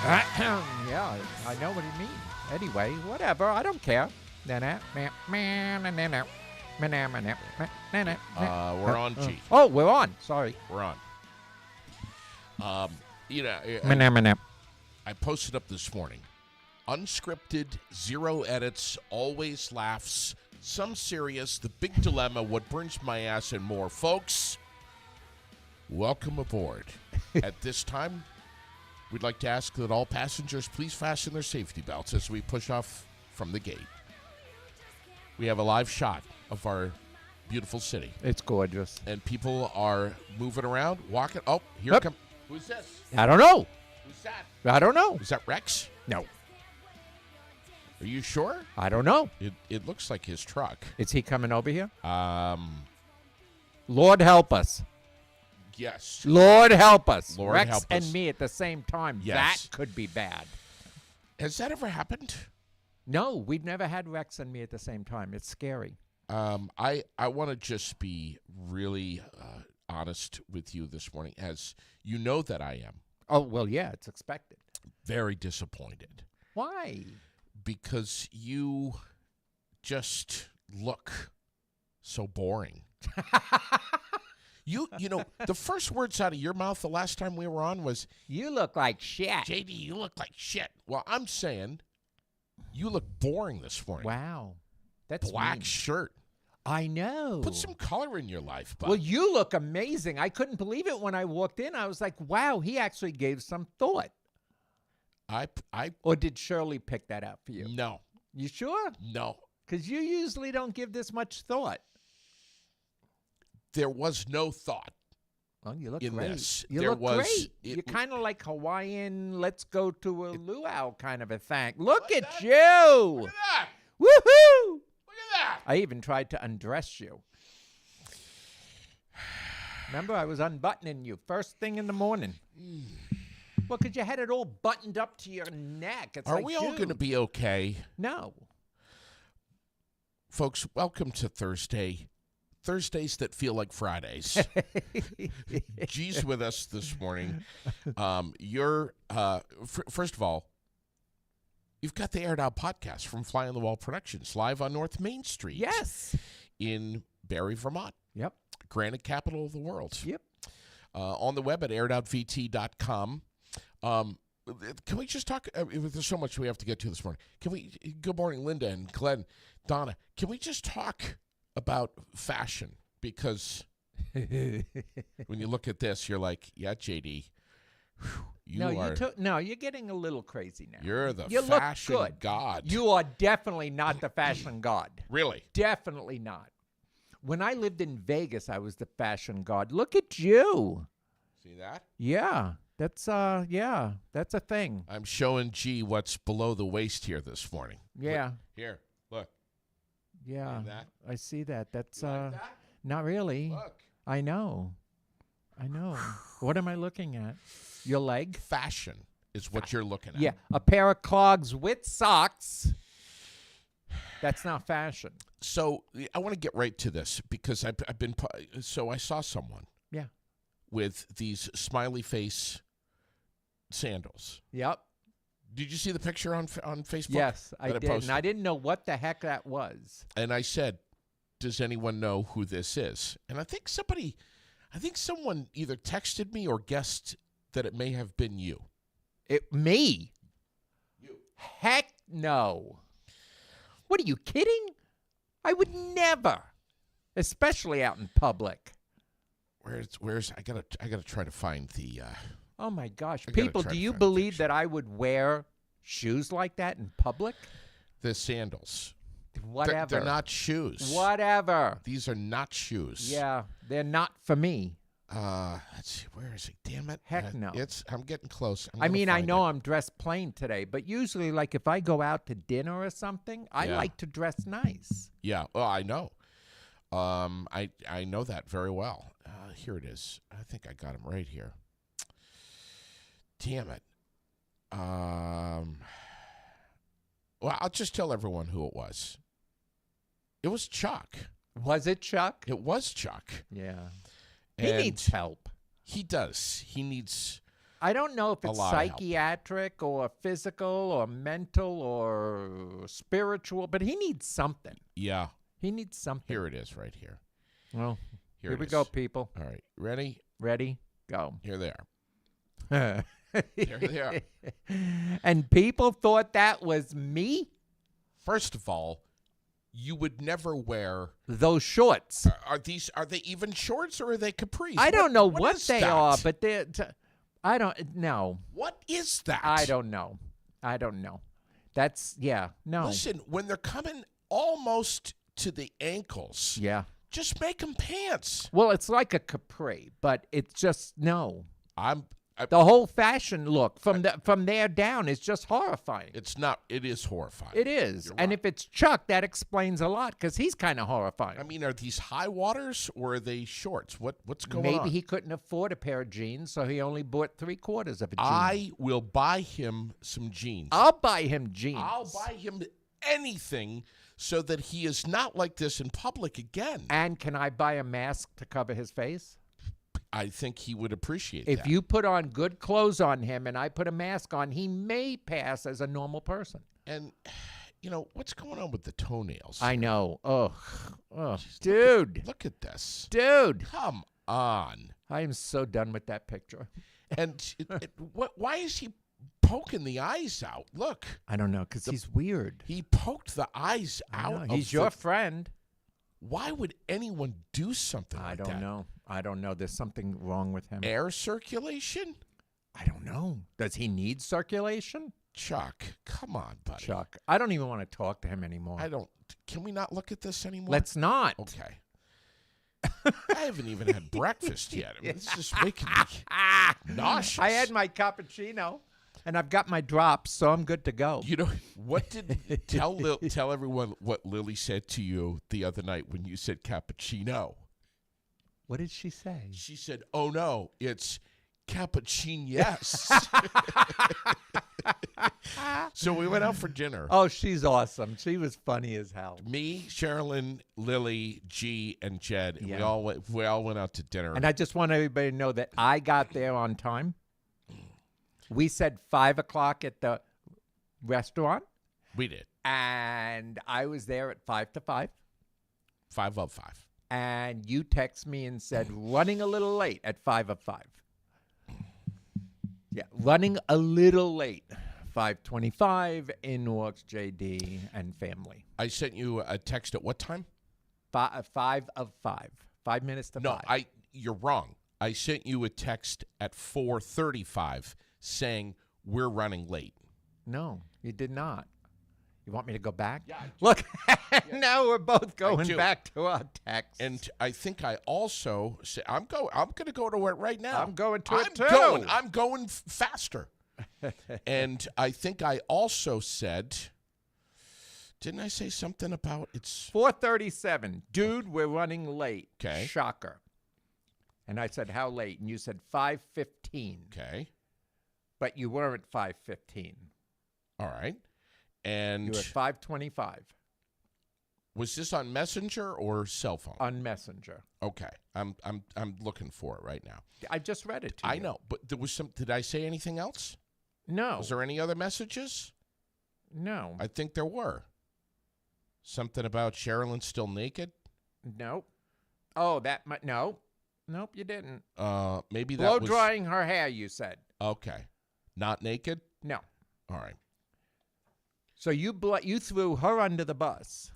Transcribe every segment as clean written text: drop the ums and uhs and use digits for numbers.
Yeah, I know what you mean. Anyway, whatever. I don't care. We're on, G. Oh, we're on. Sorry. We're on. I posted up this morning. Unscripted, zero edits, always laughs, some serious, the big dilemma, what burns my ass, and more. Folks, welcome aboard. At this time, we'd like to ask that all passengers please fasten their safety belts as we push off from the gate. We have a live shot of our beautiful city. It's gorgeous. And people are moving around, walking. Oh, here Yep. come. Who's this? I don't know. Who's that? I don't know. Is that Rex? No. Are you sure? I don't know. It looks like his truck. Is he coming over here? Lord help us. Yes. Lord help us. Lord Rex help and us. me at the same time. Yes. That could be bad. Has that ever happened? No, we've never had Rex and me at the same time. It's scary. I want to just be really honest with you this morning, as you know that I am Oh, well, yeah, it's expected. very disappointed Why? because you just look so boring. You know, the first words out of your mouth the last time we were on was, You look like shit. JD, you look like shit. Well, I'm saying you look boring this morning. Wow. That's Black mean. shirt. I know. Put some color in your life, bud. Well, you look amazing. I couldn't believe it when I walked in. I was like, wow, he actually gave some thought. I Or did Shirley pick that out for you? no, You sure? no. Because you usually don't give this much thought. There was no thought. Well, you look In great. this, You there look was- great. it- You're kind of like Hawaiian, let's go to a luau kind of a thing. Look Look at at you. Look at that. Woohoo. Look at that. I even tried to undress you. Remember, I was unbuttoning you first thing in the morning. Well, because you had it all buttoned up to your neck. It's Are like, we all going to dude. be okay? No. Folks, welcome to Thursday. Thursdays that feel like Fridays. G's with us this morning. First of all, you've got the Aired Out podcast from Fly on the Wall Productions, live on North Main Street. Yes. In Barrie, Vermont. Yep. Granite capital of the world. Yep. On the web at airedoutvt.com. Can we just talk? There's so much we have to get to this morning. Good morning, Linda and Glenn, Donna. Can we just talk about fashion? Because when you look at this, you're like, yeah, JD, you're getting a little crazy now. you're the You look fashion good. god. You are definitely not the fashion god. Really? Definitely not. When I lived in Vegas, I was the fashion god. Look at you. See that? Yeah. That's a thing. I'm showing G what's below the waist here this morning. Yeah. Here, look. Yeah. See that? I see that. That's You like that? not really. Look. I know. What am I looking at? Your leg? Fashion is what you're looking at. Yeah. A pair of clogs with socks. That's not fashion. So I want to get right to this because I saw someone Yeah. with these smiley face sandals. Yep. Did you see the picture on Facebook? Yes, I that did. posted? And I didn't know what the heck that was. And I said, does anyone know who this is? And I think someone either texted me or guessed that it may have been you. Me? You. Heck no. What are you kidding? I would never. Especially out in public. Where's I gotta try to find the Oh my gosh. I gotta People, try do to you find a believe picture. that I would wear shoes like that in public? the sandals. Whatever. They're not shoes. Whatever. These are not shoes. Yeah, they're not for me. Let's see. Where is it? Damn it. Heck no. I'm getting close. I mean, I know I'm dressed plain today, but usually, like, if I go out to dinner or something, I Yeah. like to dress nice. Yeah. Well, I know. I know that very well. Here it is. I think I got him right here. Damn it. Well, I'll just tell everyone who it was. It was Chuck. Was it Chuck? It was Chuck. Yeah. He And needs help. He does. He needs. I don't know if A it's lot of help. psychiatric or physical or mental or spiritual, but he needs something. Yeah. He needs something. Here it is right here. Well, Here here it we is. go, people. All right. Ready? Ready? Go. Here they are. There they are. And people thought that was me? First of all, you would never wear. Those shorts. Are they even shorts or are they capris? I don't know what is they that? are, but they're. I don't know. What is that? I don't know. I don't know. That's, yeah, no. Listen, when they're coming almost to the ankles, Yeah. just make them pants. Well, it's like a capri, but it's just, no. I- The whole fashion look from there down is just horrifying. It's not. It is horrifying. It is. You're And right. if it's Chuck, that explains a lot because he's kind of horrifying. I mean, are these high waters or are they shorts? What's going Maybe on? he couldn't afford a pair of jeans, so he only bought 3/4 of a jean. I will buy him some jeans. I'll buy him jeans. I'll buy him anything so that he is not like this in public again. And can I buy a mask to cover his face? I think he would appreciate If that. you put on good clothes on him and I put a mask on, he may pass as a normal person. And, what's going on with the toenails? I know. Ugh. Dude. Look at this. Dude. Come on. I am so done with that picture. And why is he poking the eyes out? Look, I don't know, because he's weird. he poked the eyes I out. know. He's your friend. Why would anyone do something I like don't that? know. I don't know. There's something wrong with him. Air circulation? I don't know. Does he need circulation? Chuck, come on, buddy. Chuck. I don't even want to talk to him anymore. Can we not look at this anymore? Let's not. Okay. I haven't even had breakfast yet. I mean, this is making me nauseous. I had my cappuccino, and I've got my drops, so I'm good to go. You know what? Tell everyone what Lily said to you the other night when you said cappuccino. What did she say? She said, "Oh no, it's cappuccino." Yes. So we went out for dinner. Oh, she's awesome. She was funny as hell. Me, Sherilyn, Lily, G, and Jed. And Yeah. we all went out to dinner. And I just want everybody to know that I got there on time. We said 5 o'clock at the restaurant, we did and I was there at 5 to 5. 5 of 5. And you text me and said, running a little late at 5 of 5. Yeah, running a little late. 5:25 in Newark's JD and family. I sent you a text at what time? 5 of 5. 5 minutes to No, 5. you're wrong. I sent you a text at 4:35 saying we're running late. No, you did not. You want me to go back? Yeah, I do. Look, now we're both going do. back to our text. And I think I also said I'm going to go to it right now. I'm going to it too. I'm going faster. And I think I also said, didn't I say something about it's 4:37. Dude, we're running late. Okay. Shocker. And I said, how late? And you said 5:15. okay? But you were at 5:15. All right. You And were at 5:25 was this on Messenger or cell phone? on Messenger. Okay, I'm looking for it right now. I just read it to I you. know, but there was some. Did I say anything else? No. Was there any other messages? No. I think there were. Something about Sherilyn still naked. Nope. Oh, no. Nope, you didn't. Maybe that Blow was drying her hair, you said. okay. Not naked. No. All right. So you threw her under the bus.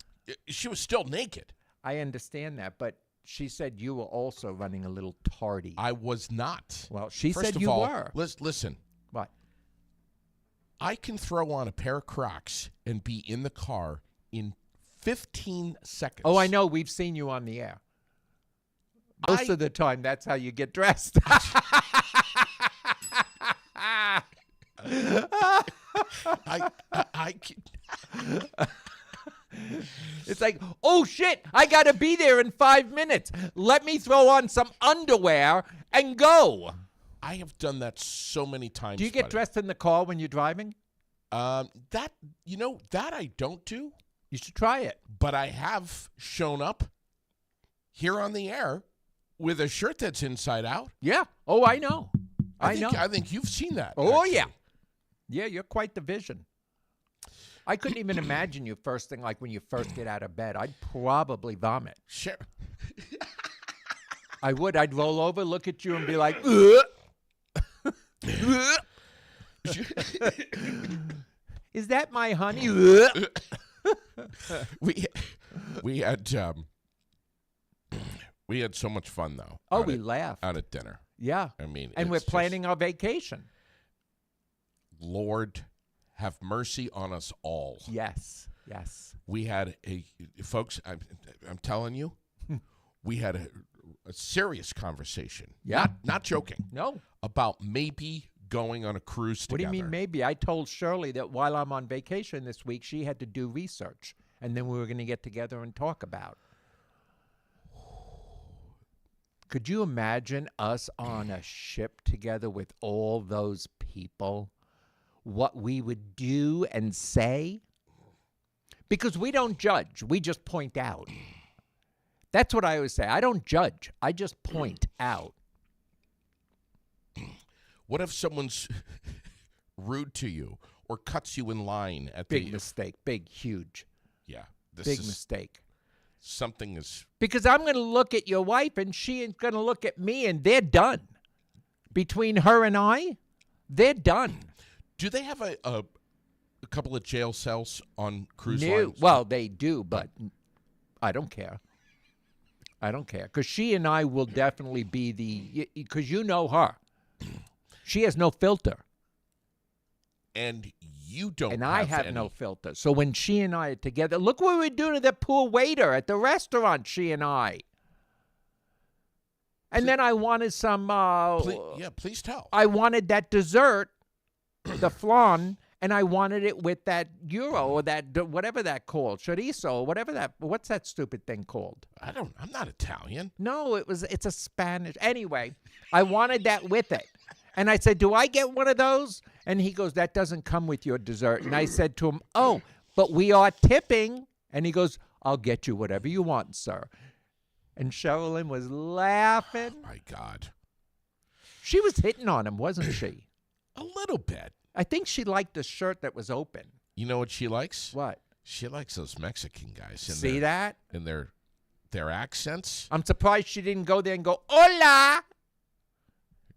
She was still naked. I understand that, but she said you were also running a little tardy. I was not. Well, she First said of you all, were. Listen. What? I can throw on a pair of Crocs and be in the car in 15 seconds. Oh, I know. We've seen you on the air. Most of the time, that's how you get dressed. I can, It's like, oh, shit, I got to be there in 5 minutes. Let me throw on some underwear and go. I have done that so many times. Do you get buddy. dressed in the car when you're driving? That I don't do, You should try it. but I have shown up here on the air with a shirt that's inside out. Yeah. Oh, I know. I know. I think you've seen that. Oh, actually. yeah. Yeah, you're quite the vision. I couldn't even imagine you first thing, like when you first get out of bed. I'd probably vomit. Sure. I would. I'd roll over, look at you, and be like, "Ugh." Is that my honey? Ugh. we had so much fun though. Oh, we laughed. out at dinner. Yeah. I mean, And we're it's just, planning our vacation. Lord, have mercy on us all. Yes. Yes. We had folks. I'm telling you, we had a serious conversation. Yeah. Not joking. No. About maybe going on a cruise What do together. you mean maybe? I told Shirley that while I'm on vacation this week, she had to do research. And then we were going to get together and talk about. Could you imagine us on a ship together with all those people? What we would do and say? Because we don't judge. We just point out. That's what I always say. I don't judge. I just point out. What if someone's rude to you or cuts you in line at Big the mistake. Big, huge. Yeah, this Big is mistake. something is Because I'm going to look at your wife and she is going to look at me and they're done. Between her and I, they're done. Do they have a couple of jail cells on cruise No. lines? Well, they do, but I don't care. I don't care. Because she and I will definitely be because you know her. She has no filter. And you don't And I have any. no filter. So when she and I are together, look what we're doing to the poor waiter at the restaurant, she and I. And then I wanted some, Please tell. I wanted that dessert, the flan, and I wanted it with that gyro or that, whatever that called, chorizo, or whatever that, what's that stupid thing called? I'm not Italian. No, it's a Spanish. Anyway, I wanted that with it. And I said, do I get one of those? And he goes, that doesn't come with your dessert. And I said to him, oh, but we are tipping. And he goes, I'll get you whatever you want, sir. And Sherilyn was laughing. Oh, my God. She was hitting on him, wasn't she? A little bit. I think she liked the shirt that was open. You know what she likes? What? She likes those Mexican guys. See that? And their accents. I'm surprised she didn't go there and go, hola,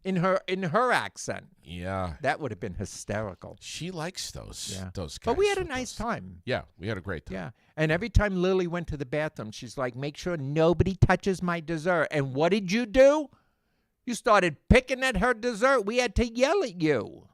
in her accent. Yeah. That would have been hysterical. She likes those Yeah. guys. But we had a with nice those. time. Yeah, we had a great time. Yeah. And every time Lily went to the bathroom, she's like, make sure nobody touches my dessert. And what did you do? You started picking at her dessert. We had to yell at you.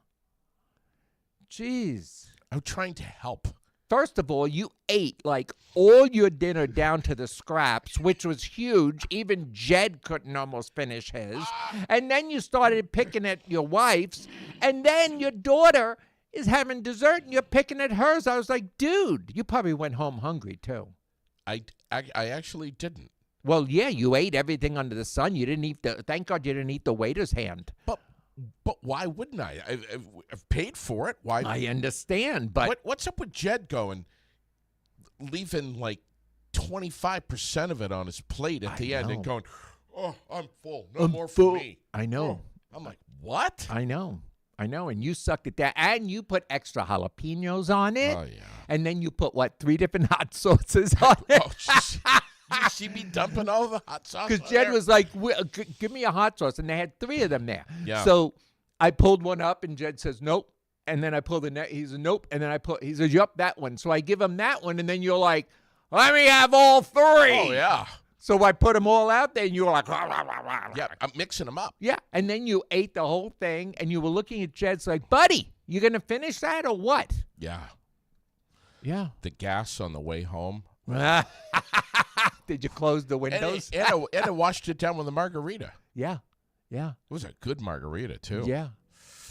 Jeez. I'm trying to help. First of all, you ate like all your dinner down to the scraps, which was huge. Even Jed couldn't almost finish his. And then you started picking at your wife's. And then your daughter is having dessert and you're picking at hers. I was like, dude, you probably went home hungry too. I actually didn't. Well, yeah, you ate everything under the sun. You didn't eat thank God you didn't eat the waiter's hand. But why wouldn't I? I've paid for it. Why? I understand, but What's up with Jed leaving like 25% of it on his plate at the end and know. going, oh, I'm full. No I'm more full. for me. I know. I'm like, what? I know. And you sucked it down. And you put extra jalapenos on it. Oh, yeah. And then you put, 3 different hot sauces on it? Oh, did you see me dumping all the hot sauce? Because on Jed there? was like, give me a hot sauce. And they had 3 of them there. Yeah. So I pulled one up and Jed says, nope. And then I pulled the next. He said, nope. And then he says, yup, that one. So I give him that one. And then you're like, let me have all 3. Oh, yeah. So I put them all out there and you were like, rah, rah, rah, rah, Yeah, I'm mixing them up. Yeah, and then you ate the whole thing, and you were looking at Jed's like, buddy, you going to finish that or what? Yeah. Yeah. The gas on the way home. Did you close the windows? And I washed it down with a margarita. Yeah, yeah, It was a good margarita, too. yeah.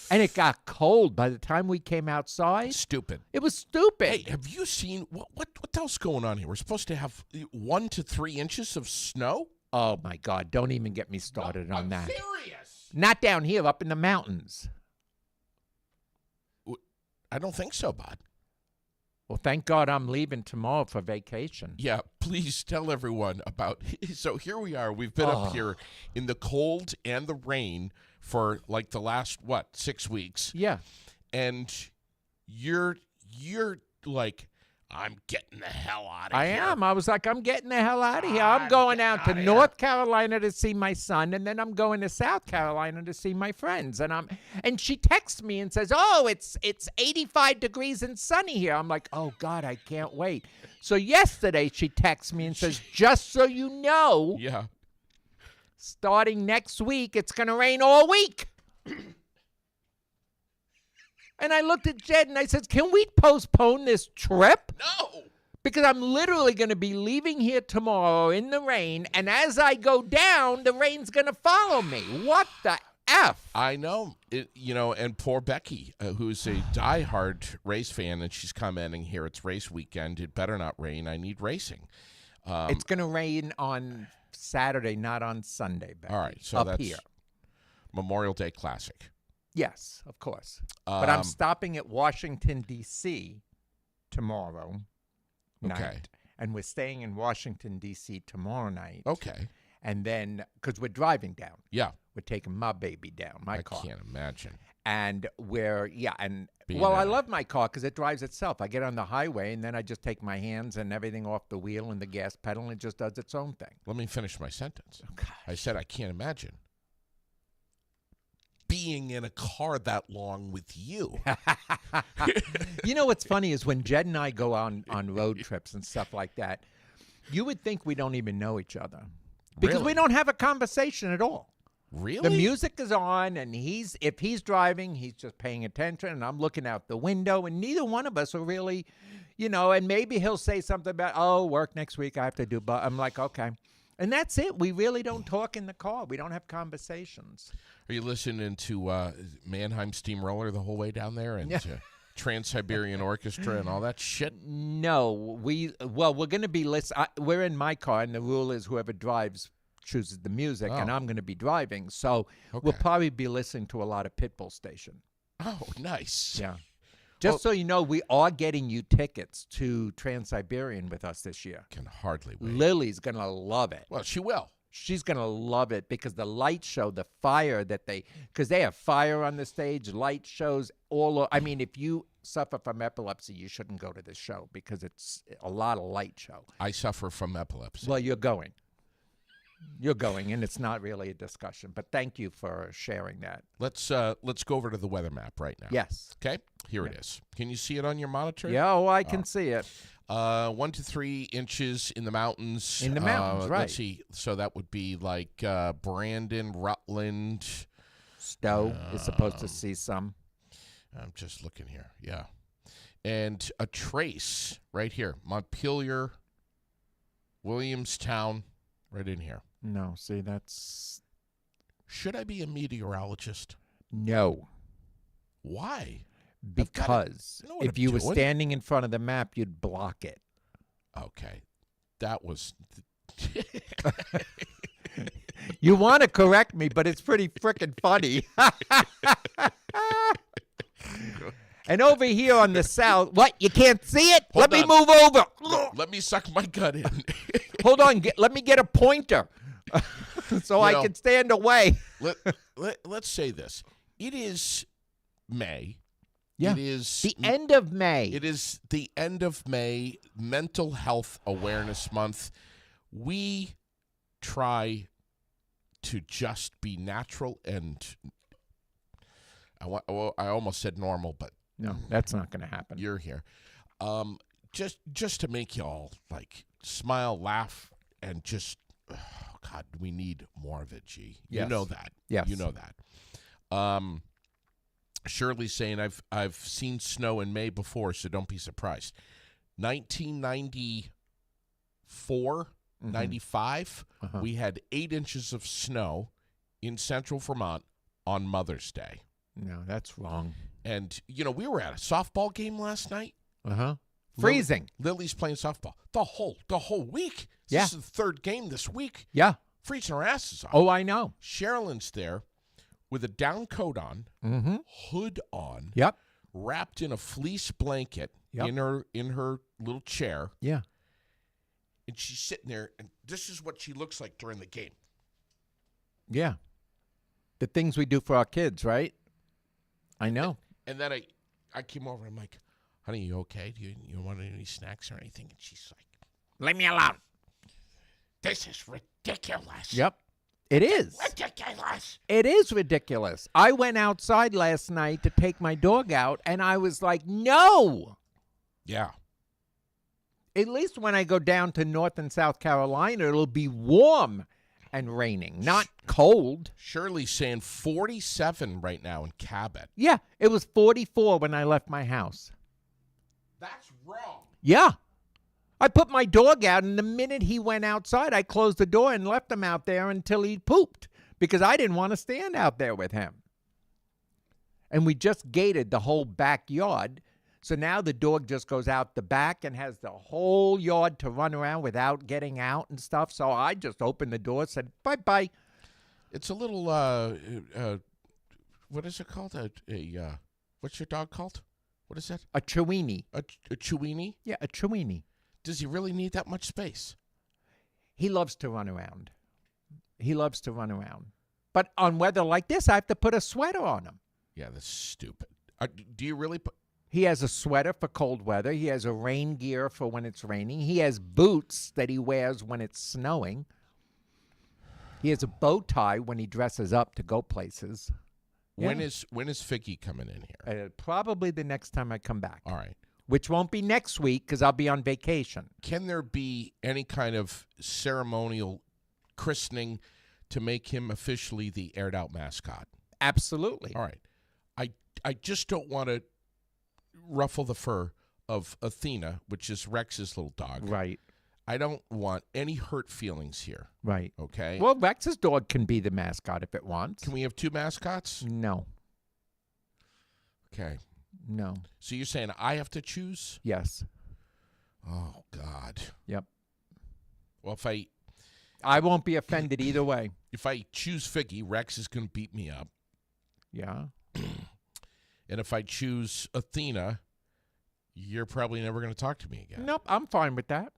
And it got cold by the time we came outside. Stupid. It was stupid. Hey, have you seen what else going on here? We're supposed to have 1 to 3 inches of snow. Oh, my God, don't even get me started on I'm that. serious. Not down here, up in the mountains. I don't think so, bud. Well, thank God I'm leaving tomorrow for vacation. Yeah, please tell everyone about. So here we are. We've been up here in the cold and the rain for like the last 6 weeks, Yeah. and you're like, I'm getting the hell out of I here. am. I was like, I'm getting the hell out of here. I'm going out to North Carolina to see my son, and then I'm going to South Carolina to see my friends. And she texts me and says, "Oh, it's 85 degrees and sunny here." I'm like, "Oh God, I can't wait." So yesterday she texts me and says, "Just so you know, Yeah. starting next week, it's going to rain all week." And I looked at Jed and I said, "Can we postpone this trip? No. Because I'm literally going to be leaving here tomorrow in the rain, and as I go down, the rain's going to follow me. What the F?" I know. And poor Becky, who's a diehard race fan, and she's commenting here, it's race weekend. It better not rain. I need racing. It's going to rain on Saturday, not on Sunday, Becky. All right. So up that's here. Memorial Day Classic. Yes, of course. But I'm stopping at Washington, D.C. tomorrow night. Okay. And we're staying in Washington, D.C. tomorrow night. Okay. And then, because we're driving down. Yeah. We're taking my baby down, my car. I can't imagine. And Being I in it. love my car because it drives itself. I get on the highway, and then I just take my hands and everything off the wheel and the gas pedal, and it just does its own thing. Let me finish my sentence. Oh, gosh. I said I can't imagine being in a car that long with you. You know what's funny is when Jed and I go on road trips and stuff like that, you would think we don't even know each other because Really? we don't have a conversation at all. Really? The music is on, and if he's driving, he's just paying attention, and I'm looking out the window, and neither one of us are really, and maybe he'll say something about, "Oh, work next week, I have to do," but I'm like, okay. And that's it. We really don't talk in the car. We don't have conversations. Are you listening to Mannheim Steamroller the whole way down there and Trans-Siberian Orchestra and all that shit? No, we're going to be listening. We're in my car, and the rule is whoever drives chooses the music, and I'm going to be driving. So we'll probably be listening to a lot of Pitbull Station. Oh, nice. Yeah. Just so you know, we are getting you tickets to Trans-Siberian with us this year. Can hardly wait. Lily's going to love it. Well, she will. She's going to love it because the light show, the fire because they have fire on the stage, light shows I mean, if you suffer from epilepsy, you shouldn't go to this show because it's a lot of light show. I suffer from epilepsy. Well, you're going. You're going, and it's not really a discussion. But thank you for sharing that. Let's go over to the weather map right now. Yes. Okay. Here it is. Can you see it on your monitor? Yeah, I can see it. 1 to 3 inches in the mountains. In the mountains, right. Let's see. So that would be like Brandon, Rutland. Stowe is supposed to see some. I'm just looking here. Yeah. And a trace right here. Montpelier, Williamstown, right in here. No, see, that's... Should I be a meteorologist? No. Why? Because know what if I'm you were doing. standing in front of the map, you'd block it. Okay. That was... You want to correct me, but it's pretty freaking funny. And over here on the south, what? You can't see it? Hold Let me on. move over. Let me suck my gut in. Hold on. Let me get a pointer so I can stand away. Let's say this. It is May. Yeah. It is The end of May. It is the end of May, Mental Health Awareness Month. We try to just be natural and I almost said normal, but No, that's not going to happen. you're here. Just to make y'all like smile, laugh, and just God, we need more of it, G. Yes. You know that. Yes. You know that. Shirley's saying I've seen snow in May before, so don't be surprised. 1994, 95, we had 8 inches of snow in central Vermont on Mother's Day. No, that's wrong. And, we were at a softball game last night. Freezing. Lily's playing softball. The whole week. Yeah. This is the 3rd game this week. Yeah. Freezing our asses off. Oh, I know. Sherilyn's there with a down coat on, hood on, Yep. wrapped in a fleece blanket in her little chair. Yeah. And she's sitting there, and this is what she looks like during the game. Yeah. The things we do for our kids, right? I know. And then I came over. I'm like, honey, you okay? Do you want any snacks or anything? And she's like, leave me alone. This is ridiculous. Yep. It is. Ridiculous. It is ridiculous. I went outside last night to take my dog out, and I was like, no. Yeah. At least when I go down to North and South Carolina, it'll be warm and raining, not cold. Shirley's saying 47 right now in Cabot. Yeah, it was 44 when I left my house. That's wrong. Yeah. I put my dog out, and the minute he went outside, I closed the door and left him out there until he pooped because I didn't want to stand out there with him. And we just gated the whole backyard. So now the dog just goes out the back and has the whole yard to run around without getting out and stuff. So I just opened the door, said, bye-bye. It's a little, what is it called? What's your dog called? What is that? A Chiweenie. A Chiweenie? Yeah, a Chiweenie. Does he really need that much space? He loves to run around. But on weather like this, I have to put a sweater on him. Yeah, that's stupid. Do you really put... He has a sweater for cold weather. He has a rain gear for when it's raining. He has boots that he wears when it's snowing. He has a bow tie when he dresses up to go places. When is Figgy coming in here? Probably the next time I come back. All right. Which won't be next week because I'll be on vacation. Can there be any kind of ceremonial christening to make him officially the aired out mascot? Absolutely. All right. I just don't want to ruffle the fur of Athena, which is Rex's little dog. Right. I don't want any hurt feelings here. Right. Okay? Well, Rex's dog can be the mascot if it wants. Can we have two mascots? No. Okay. No. So you're saying I have to choose? Yes. Oh, God. Yep. Well, I won't be offended either way. if I choose Figgy, Rex is going to beat me up. Yeah. And if I choose Athena, you're probably never going to talk to me again. Nope, I'm fine with that.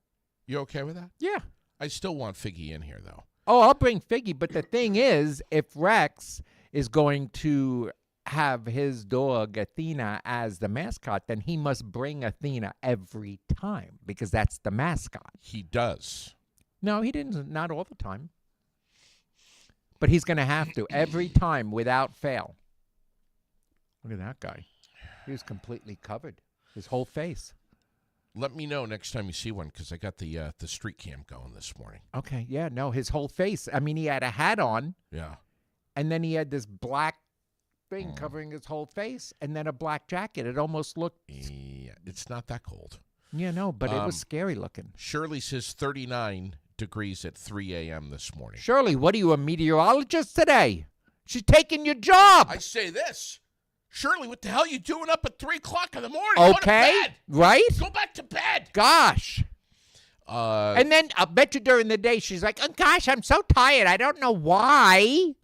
You okay with that? Yeah. I still want Figgy in here, though. Oh, I'll bring Figgy, but the thing is, if Rex is going to have his dog Athena as the mascot, then he must bring Athena every time because that's the mascot. He does. No, he didn't. Not all the time. But he's going to have to every time without fail. Look at that guy. He was completely covered. His whole face. Let me know next time you see one because I got the street cam going this morning. Okay. Yeah, no, his whole face. I mean, he had a hat on. Yeah. And then he had this black thing covering his whole face and then a black jacket. It almost looked... Yeah, it's not that cold. Yeah, no, but it was scary looking. Shirley says 39 degrees at 3 a.m. this morning. Shirley, what are you, a meteorologist today? She's taking your job. I say this. Shirley, what the hell are you doing up at 3 o'clock in the morning? Okay, Go to bed. right? Go back to bed. Gosh. And then I'll bet you during the day she's like, oh, gosh, I'm so tired. I don't know why.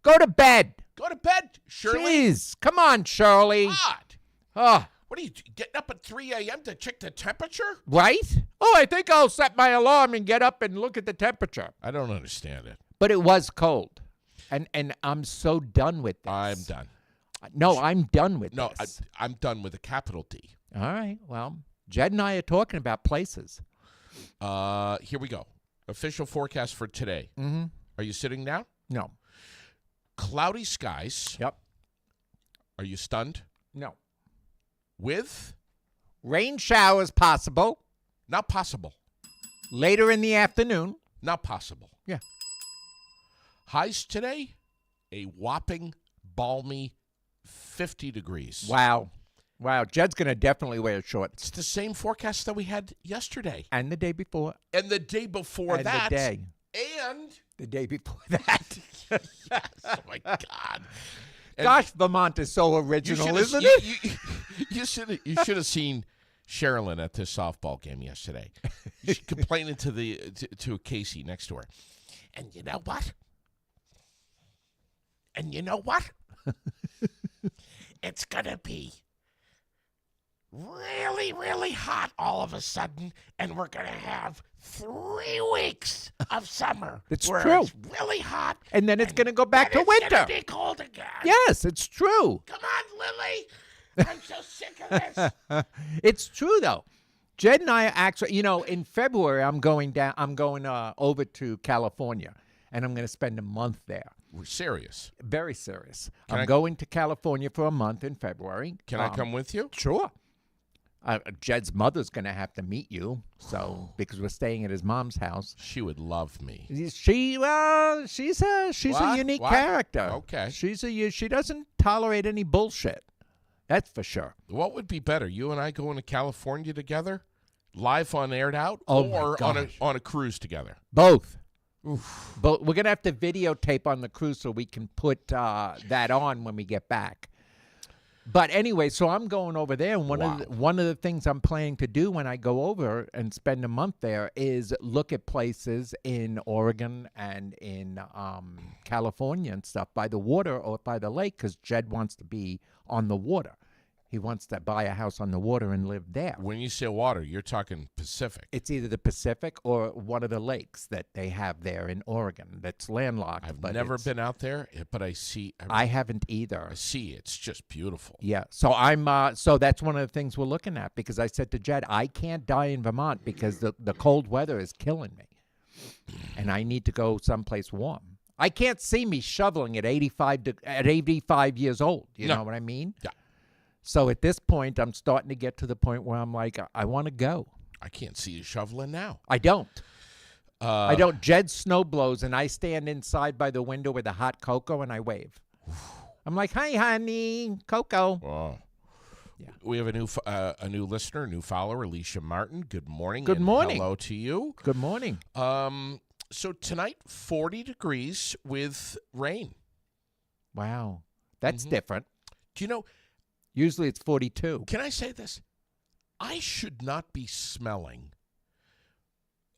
Go to bed. Go to bed, Shirley. Jeez. Come on, Shirley. God. Oh, What are you getting up at 3 a.m. to check the temperature? right? Oh, I think I'll set my alarm and get up and look at the temperature. I don't understand it. But it was cold. And I'm so done with this. I'm done. No, I'm done with No, this. I'm done with a capital D. All right. Well, Jed and I are talking about places. Here we go. Official forecast for today. Mm-hmm. Are you sitting down? No. Cloudy skies. Yep. Are you stunned? No. With? Rain showers possible Not possible. later in the afternoon. Not possible. Yeah. Highs today, a whopping balmy 50 degrees. Wow. Wow. Jed's going to definitely wear shorts. It's the same forecast that we had yesterday. And the day before. And the day before And that. the day. And The day before that. yes, oh my God. And Gosh, Vermont is so original, isn't you, it? You should have seen Sherilyn at this softball game yesterday. She complaining to Casey next to her. And you know what? It's going to be really, really hot all of a sudden, and we're going to have 3 weeks of summer. It's where true. It's really hot. And then it's going to go back to It's winter. gonna be cold again. Yes, it's true. Come on, Lily. I'm so sick of this. It's true though. Jed and I are actually, in February I'm going over to California, and I'm going to spend a month there. We're serious. Very serious. Can I'm I- going to California for a month in February. Can I come with you? Sure. Jed's mother's going to have to meet you, because we're staying at his mom's house. She would love me. She's a What? unique What? character. Okay. She doesn't tolerate any bullshit. That's for sure. What would be better, you and I going to California together, live on Aired Out, Oh my or gosh. on a cruise together? Both. But we're gonna have to videotape on the cruise so we can put that on when we get back. But anyway, so I'm going over there, and one of the things I'm planning to do when I go over and spend a month there is look at places in Oregon and in California and stuff by the water or by the lake, because Jed wants to be on the water. He wants to buy a house on the water and live there. When you say water, you're talking Pacific. It's either the Pacific or one of the lakes that they have there in Oregon that's landlocked. I've never been out there, but I see. I haven't either. I see. It's just beautiful. Yeah, so so that's one of the things we're looking at, because I said to Jed, I can't die in Vermont because the cold weather is killing me, and I need to go someplace warm. I can't see me shoveling at 85 years old. You No. know what I mean? Yeah. So at this point, I'm starting to get to the point where I'm like, I want to go. I can't see you shoveling now. I don't. I don't. Jed snow blows, and I stand inside by the window with a hot cocoa, and I wave. I'm like, "Hi, honey, cocoa." Oh. Yeah. We have a new listener, a new follower, Alicia Martin. Good morning. Good and morning. Hello to you. Good morning. So tonight, 40 degrees with rain. Wow, that's Mhm. different. Do you know? Usually it's 42. Can I say this? I should not be smelling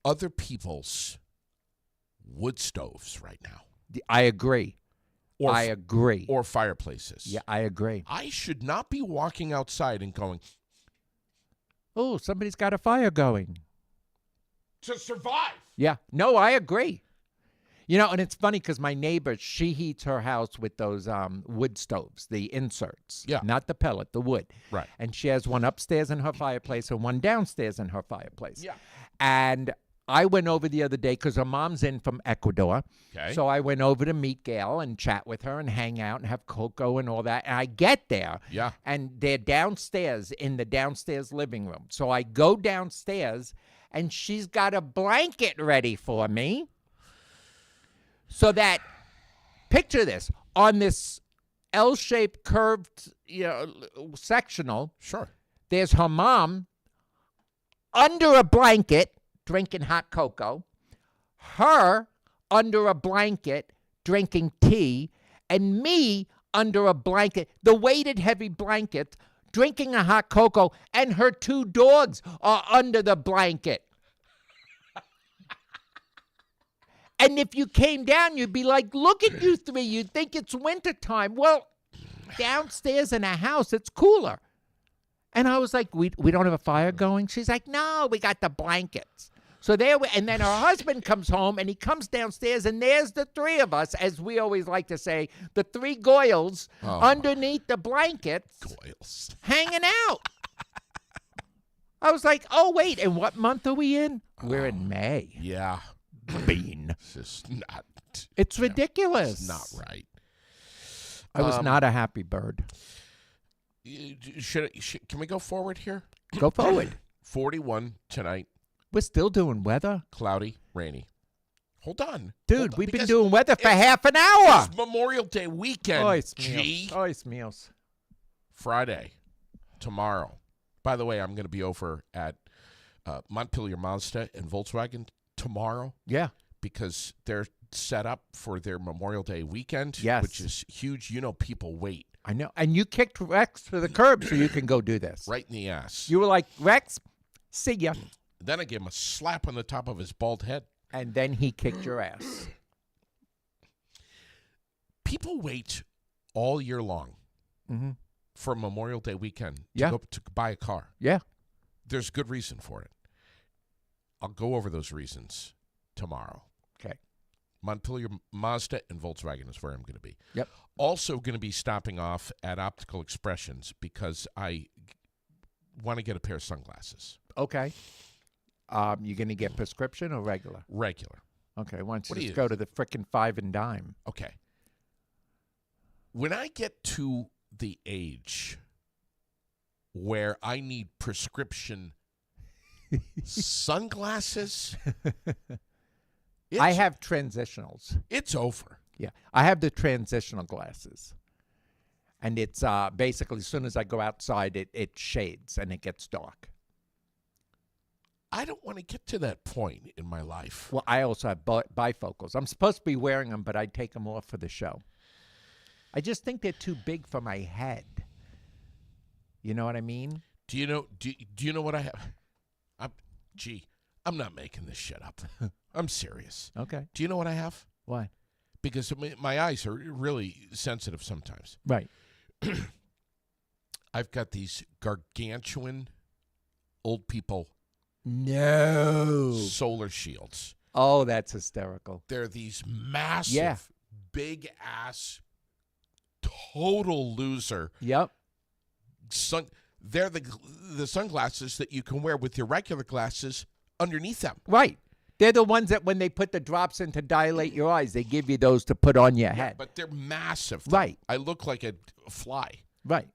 other people's wood stoves right now. I agree. Or I agree. or fireplaces. Yeah, I agree. I should not be walking outside and going, Oh, somebody's got a fire going. to survive. Yeah. No, I agree. And it's funny because my neighbor, she heats her house with those wood stoves, the inserts. Yeah. Not the pellet, the wood. Right. And she has one upstairs in her fireplace and one downstairs in her fireplace. Yeah. And I went over the other day because her mom's in from Ecuador. Okay. So I went over to meet Gail and chat with her and hang out and have cocoa and all that. And I get there. Yeah. And they're downstairs in the downstairs living room. So I go downstairs and she's got a blanket ready for me. So that, picture this, on this L-shaped curved, sectional, Sure. there's her mom under a blanket drinking hot cocoa, her under a blanket drinking tea, and me under a blanket, the weighted heavy blanket, drinking a hot cocoa, and her 2 dogs are under the blanket. And if you came down, you'd be like, look at you 3. You'd think it's wintertime. Well, downstairs in a house, it's cooler. And I was like, we don't have a fire going? She's like, no, we got the blankets. So and then her husband comes home, and he comes downstairs, and there's the 3 of us, as we always like to say, the 3 goyles underneath the blankets Goyles. hanging out. I was like, oh, wait, and what month are we in? We're in May. Yeah. Bean. It's just not. It's ridiculous. It's not right. I was not a happy bird. Can we go forward here? Go forward. 41 tonight, We're still doing weather. cloudy, rainy. Hold on. Dude, Hold on, we've been because doing weather for it's- half an hour. It's Memorial Day weekend. Ois G. míos. Ois míos. Friday, tomorrow. By the way, I'm going to be over at Montpelier Mazda and Volkswagen tomorrow Yeah. because they're set up for their Memorial Day weekend, Yes. which is huge. People wait I know. And you kicked Rex to the curb so you can go do this. right in the ass. You were like, Rex, see ya. Then I gave him a slap on the top of his bald head. And then he kicked your ass. People wait all year long Mm-hmm. for Memorial Day weekend to Yeah. go to buy a car. Yeah. There's good reason for it. I'll go over those reasons tomorrow. Okay. Montpelier Mazda and Volkswagen is where I'm going to be. Yep. Also going to be stopping off at Optical Expressions because I want to get a pair of sunglasses. Okay. You're going to get prescription or regular? Regular. Okay. Why don't What you do just you- go to the frickin' Five and Dime? Okay. When I get to the age where I need prescription sunglasses, I have transitionals. it's over. Yeah. I have the transitional glasses. And it's basically as soon as I go outside, it shades and it gets dark. I don't want to get to that point in my life. Well, I also have bifocals. I'm supposed to be wearing them, but I take them off for the show. I just think they're too big for my head. You know what I mean? Do you know? Do you know what I have? I'm not making this shit up. I'm serious. Okay. Do you know what I have? What? Because my eyes are really sensitive sometimes. Right. I've got these gargantuan old people No. solar shields. Oh, that's hysterical. They're these massive, Yeah. big ass, total loser. Yep. They're the sunglasses that you can wear with your regular glasses underneath them. Right. They're the ones that when they put the drops in to dilate your eyes, they give you those to put on your head. But they're massive. Right. I look like a fly. Right.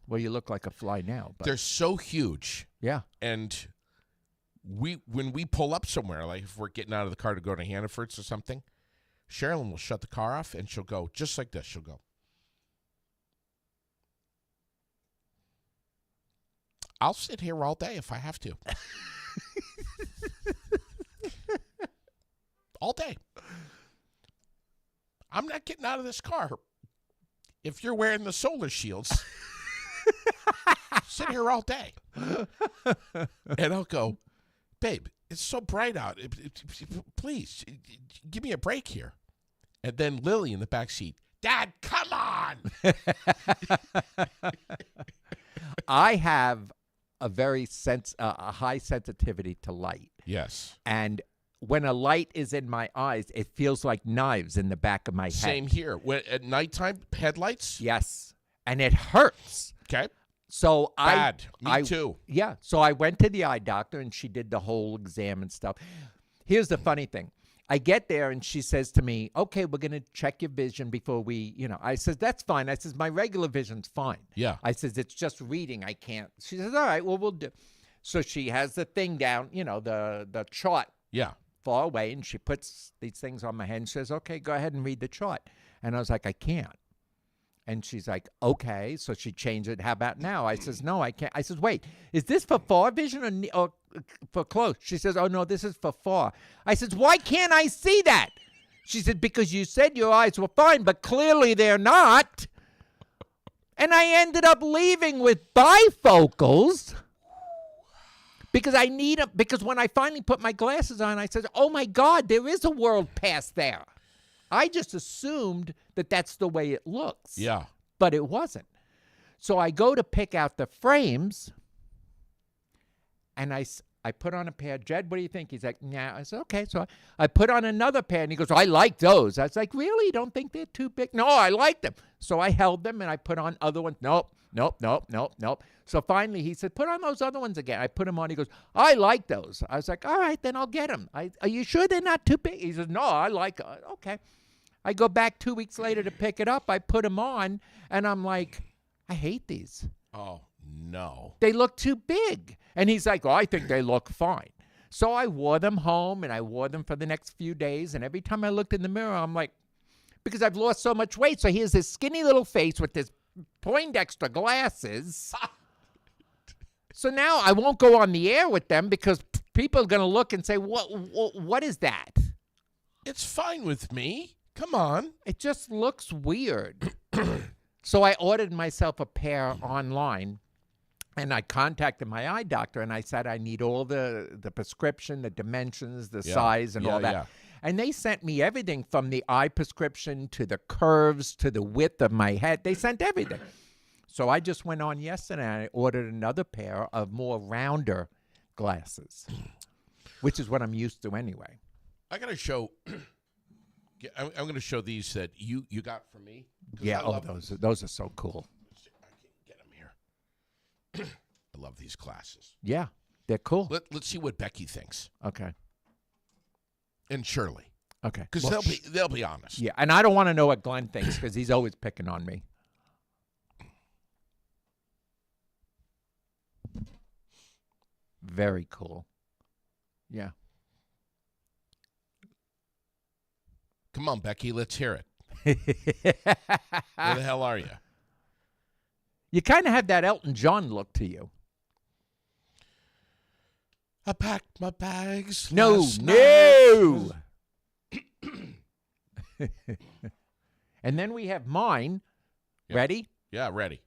Well, you look like a fly now. But They're so huge. yeah. And when we pull up somewhere, like if we're getting out of the car to go to Hannaford's or something, Sherilyn will shut the car off and she'll go just like this. She'll go, I'll sit here all day if I have to. All day. I'm not getting out of this car if you're wearing the solar shields. Sit here all day. And I'll go, babe, it's so bright out. Please, give me a break here. And then Lily in the back seat, Dad, come on. I have a very a high sensitivity to light. Yes. And when a light is in my eyes, it feels like knives in the back of my head. Same here. At nighttime, headlights? Yes. And it hurts. Okay. So Bad. I Me too. Yeah. So I went to the eye doctor and she did the whole exam and stuff. Here's the funny thing. I get there and she says to me, okay, we're going to check your vision before we, I says, that's fine. I says, my regular vision's fine. Yeah. I says, it's just reading. I can't. She says, all right, well, we'll do. So she has the thing down, the chart Yeah. far away, and she puts these things on my head and says, okay, go ahead and read the chart. And I was like, I can't. And she's like, okay. So she changed it. How about now? I says, no, I can't. I says, wait, is this for far vision or for close? She says, oh, no, this is for far. I says, why can't I see that? She said, because you said your eyes were fine, but clearly they're not. And I ended up leaving with bifocals because I need them. Because when I finally put my glasses on, I said, oh, my God, there is a world past there. I just assumed that that's the way it looks. Yeah. But it wasn't. So I go to pick out the frames, and I put on a pair. Jed, what do you think? He's like, nah. I said, okay. So I put on another pair, and he goes, I like those. I was like, really? You don't think they're too big? No, I like them. So I held them, and I put on other ones. Nope. So finally, he said, put on those other ones again. I put them on. He goes, I like those. I was like, all right, then I'll get them. Are you sure they're not too big? He says, no, I like them. Okay. I go back 2 weeks later to pick it up. I put them on, and I'm like, I hate these. Oh, no. They look too big. And he's like, oh, I think they look fine. So I wore them home, and I wore them for the next few days. And every time I looked in the mirror, I'm like, because I've lost so much weight. So here's this skinny little face with this Poindexter glasses. So now I won't go on the air with them because people are going to look and say, what is that? It's fine with me. Come on. It just looks weird. So I ordered myself a pair online, and I contacted my eye doctor, and I said I need all the prescription, the dimensions, the size, and all that. Yeah. And they sent me everything from the eye prescription to the curves to the width of my head. They sent everything. So I just went on yesterday and I ordered another pair of more rounder glasses. which is what I'm used to anyway. I got to show. I'm going to show these that you got from me. Yeah. Those are so cool. Let's see if I can get them here. I love these glasses. Yeah, they're cool. Let's see what Becky thinks Okay. and Shirley, Okay. because Well, they'll be honest. yeah, and I don't want to know what Glenn thinks because he's always picking on me. Very cool. Yeah. Come on, Becky, let's hear it. Where the hell are you? You kind of have that Elton John look to you. I packed my bags. No, last no. night. And then we have mine. Yep. Ready? Yeah, ready.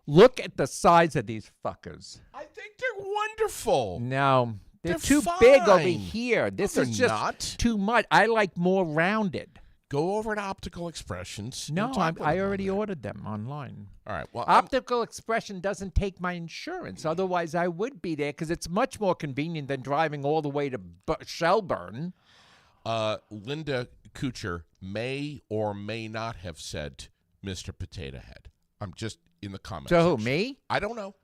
Look at the size of these fuckers. I think they're wonderful. No, they're They're too big over fine. here. This No, is they're just not. too much. I like more rounded. Go over to Optical Expressions. and No, talk with I them already on that. ordered them online. All right. Well, Optical Expression doesn't take my insurance. Otherwise, I would be there because it's much more convenient than driving all the way to Shelburne. Linda Kuchar may or may not have said Mr. Potato Head. I'm just in the comments. To who, me? I don't know.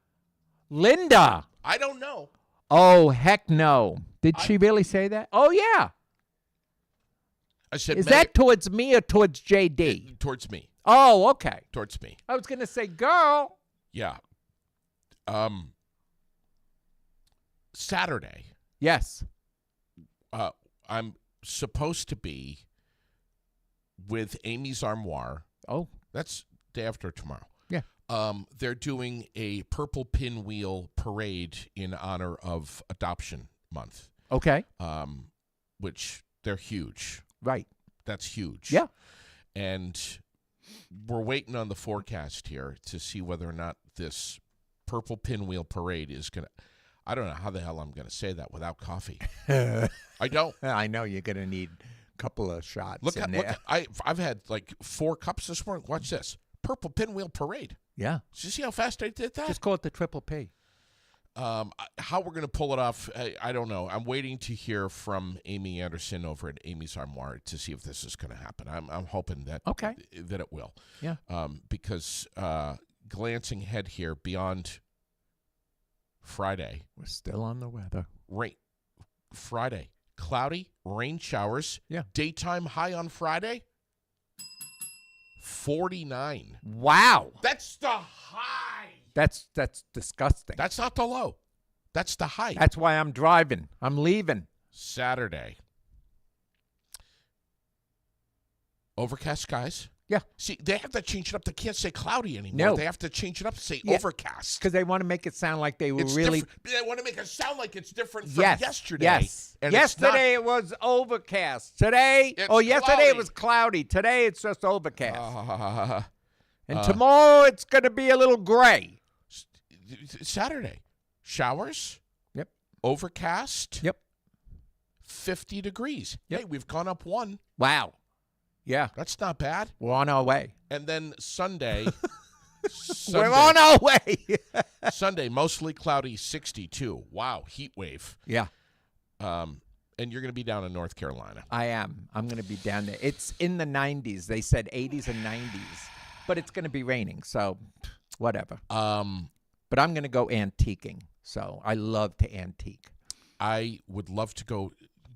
Linda. I don't know. Oh, heck no. Did she really say that? Oh, yeah. I said Is may, that towards me or towards JD? towards me. Oh, okay. Towards me. I was going to say, girl. Yeah. Saturday, Yes. I'm supposed to be with Amy's Armoire. Oh, That's day after tomorrow. yeah. They're doing a purple pinwheel parade in honor of Adoption Month, Okay. which they're huge. Right. That's huge. Yeah. And we're waiting on the forecast here to see whether or not this purple pinwheel parade is going to. I don't know how the hell I'm going to say that without coffee. I don't. I know you're going to need a couple of shots Look, in look there. I've had like 4 cups this morning. Watch this. Purple pinwheel parade. Yeah. Did you see how fast I did that? Just call it the Triple P. How we're going to pull it off, I don't know. I'm waiting to hear from Amy Anderson over at Amy's Armoire to see if this is going to happen. I'm hoping that Okay. that it will. Yeah. Because glancing ahead here beyond Friday, We're still on the weather. rain. Friday, cloudy, rain showers. Yeah. Daytime high on Friday, 49. Wow. That's the high. That's disgusting. That's not the low. That's the high. That's why I'm driving. I'm leaving. Saturday. Overcast skies. Yeah. See, they have to change it up. They can't say cloudy anymore. No. They have to change it up to say Yeah. overcast. Because they want to make it sound like they were It's really. different. They want to make it sound like it's different from Yes. yesterday. Yes. And it's not. Yesterday it was overcast. Today, It's yesterday cloudy. it was cloudy. Today it's just overcast. And uh, tomorrow it's going to be a little gray. Saturday. Showers. Yep. Overcast. Yep. 50 degrees. Yep. Hey, we've gone up 1. Wow. Yeah. That's not bad. We're on our way. And then Sunday. We're on our way. Sunday, mostly cloudy, 62. Wow, heat wave. Yeah. And you're going to be down in North Carolina. I am. I'm going to be down there. It's in the 90s. They said 80s and 90s. But it's going to be raining, so whatever. But I'm going to go antiquing. So I love to antique. I would love to go.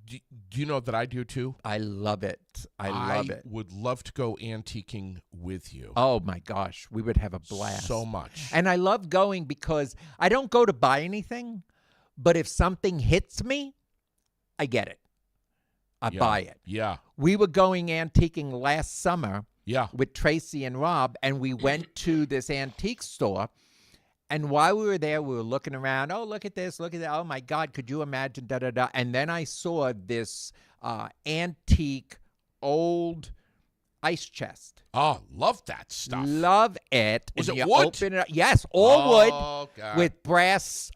Do you know that I do too? I love it. I love it. would love to go antiquing with you. Oh, my gosh. We would have a blast. So much. And I love going because I don't go to buy anything, but if something hits me, I get it. I Yeah. buy it. Yeah. We were going antiquing last summer Yeah. with Tracy and Rob, and we went to this antique store. And while we were there, we were looking around. Oh, look at this. Look at that. Oh, my God. Could you imagine? Da, da, da. And then I saw this antique old ice chest. Oh, love that stuff. Love it. Was And it you wood? Open it up. Yes, all wood Oh, God. with brass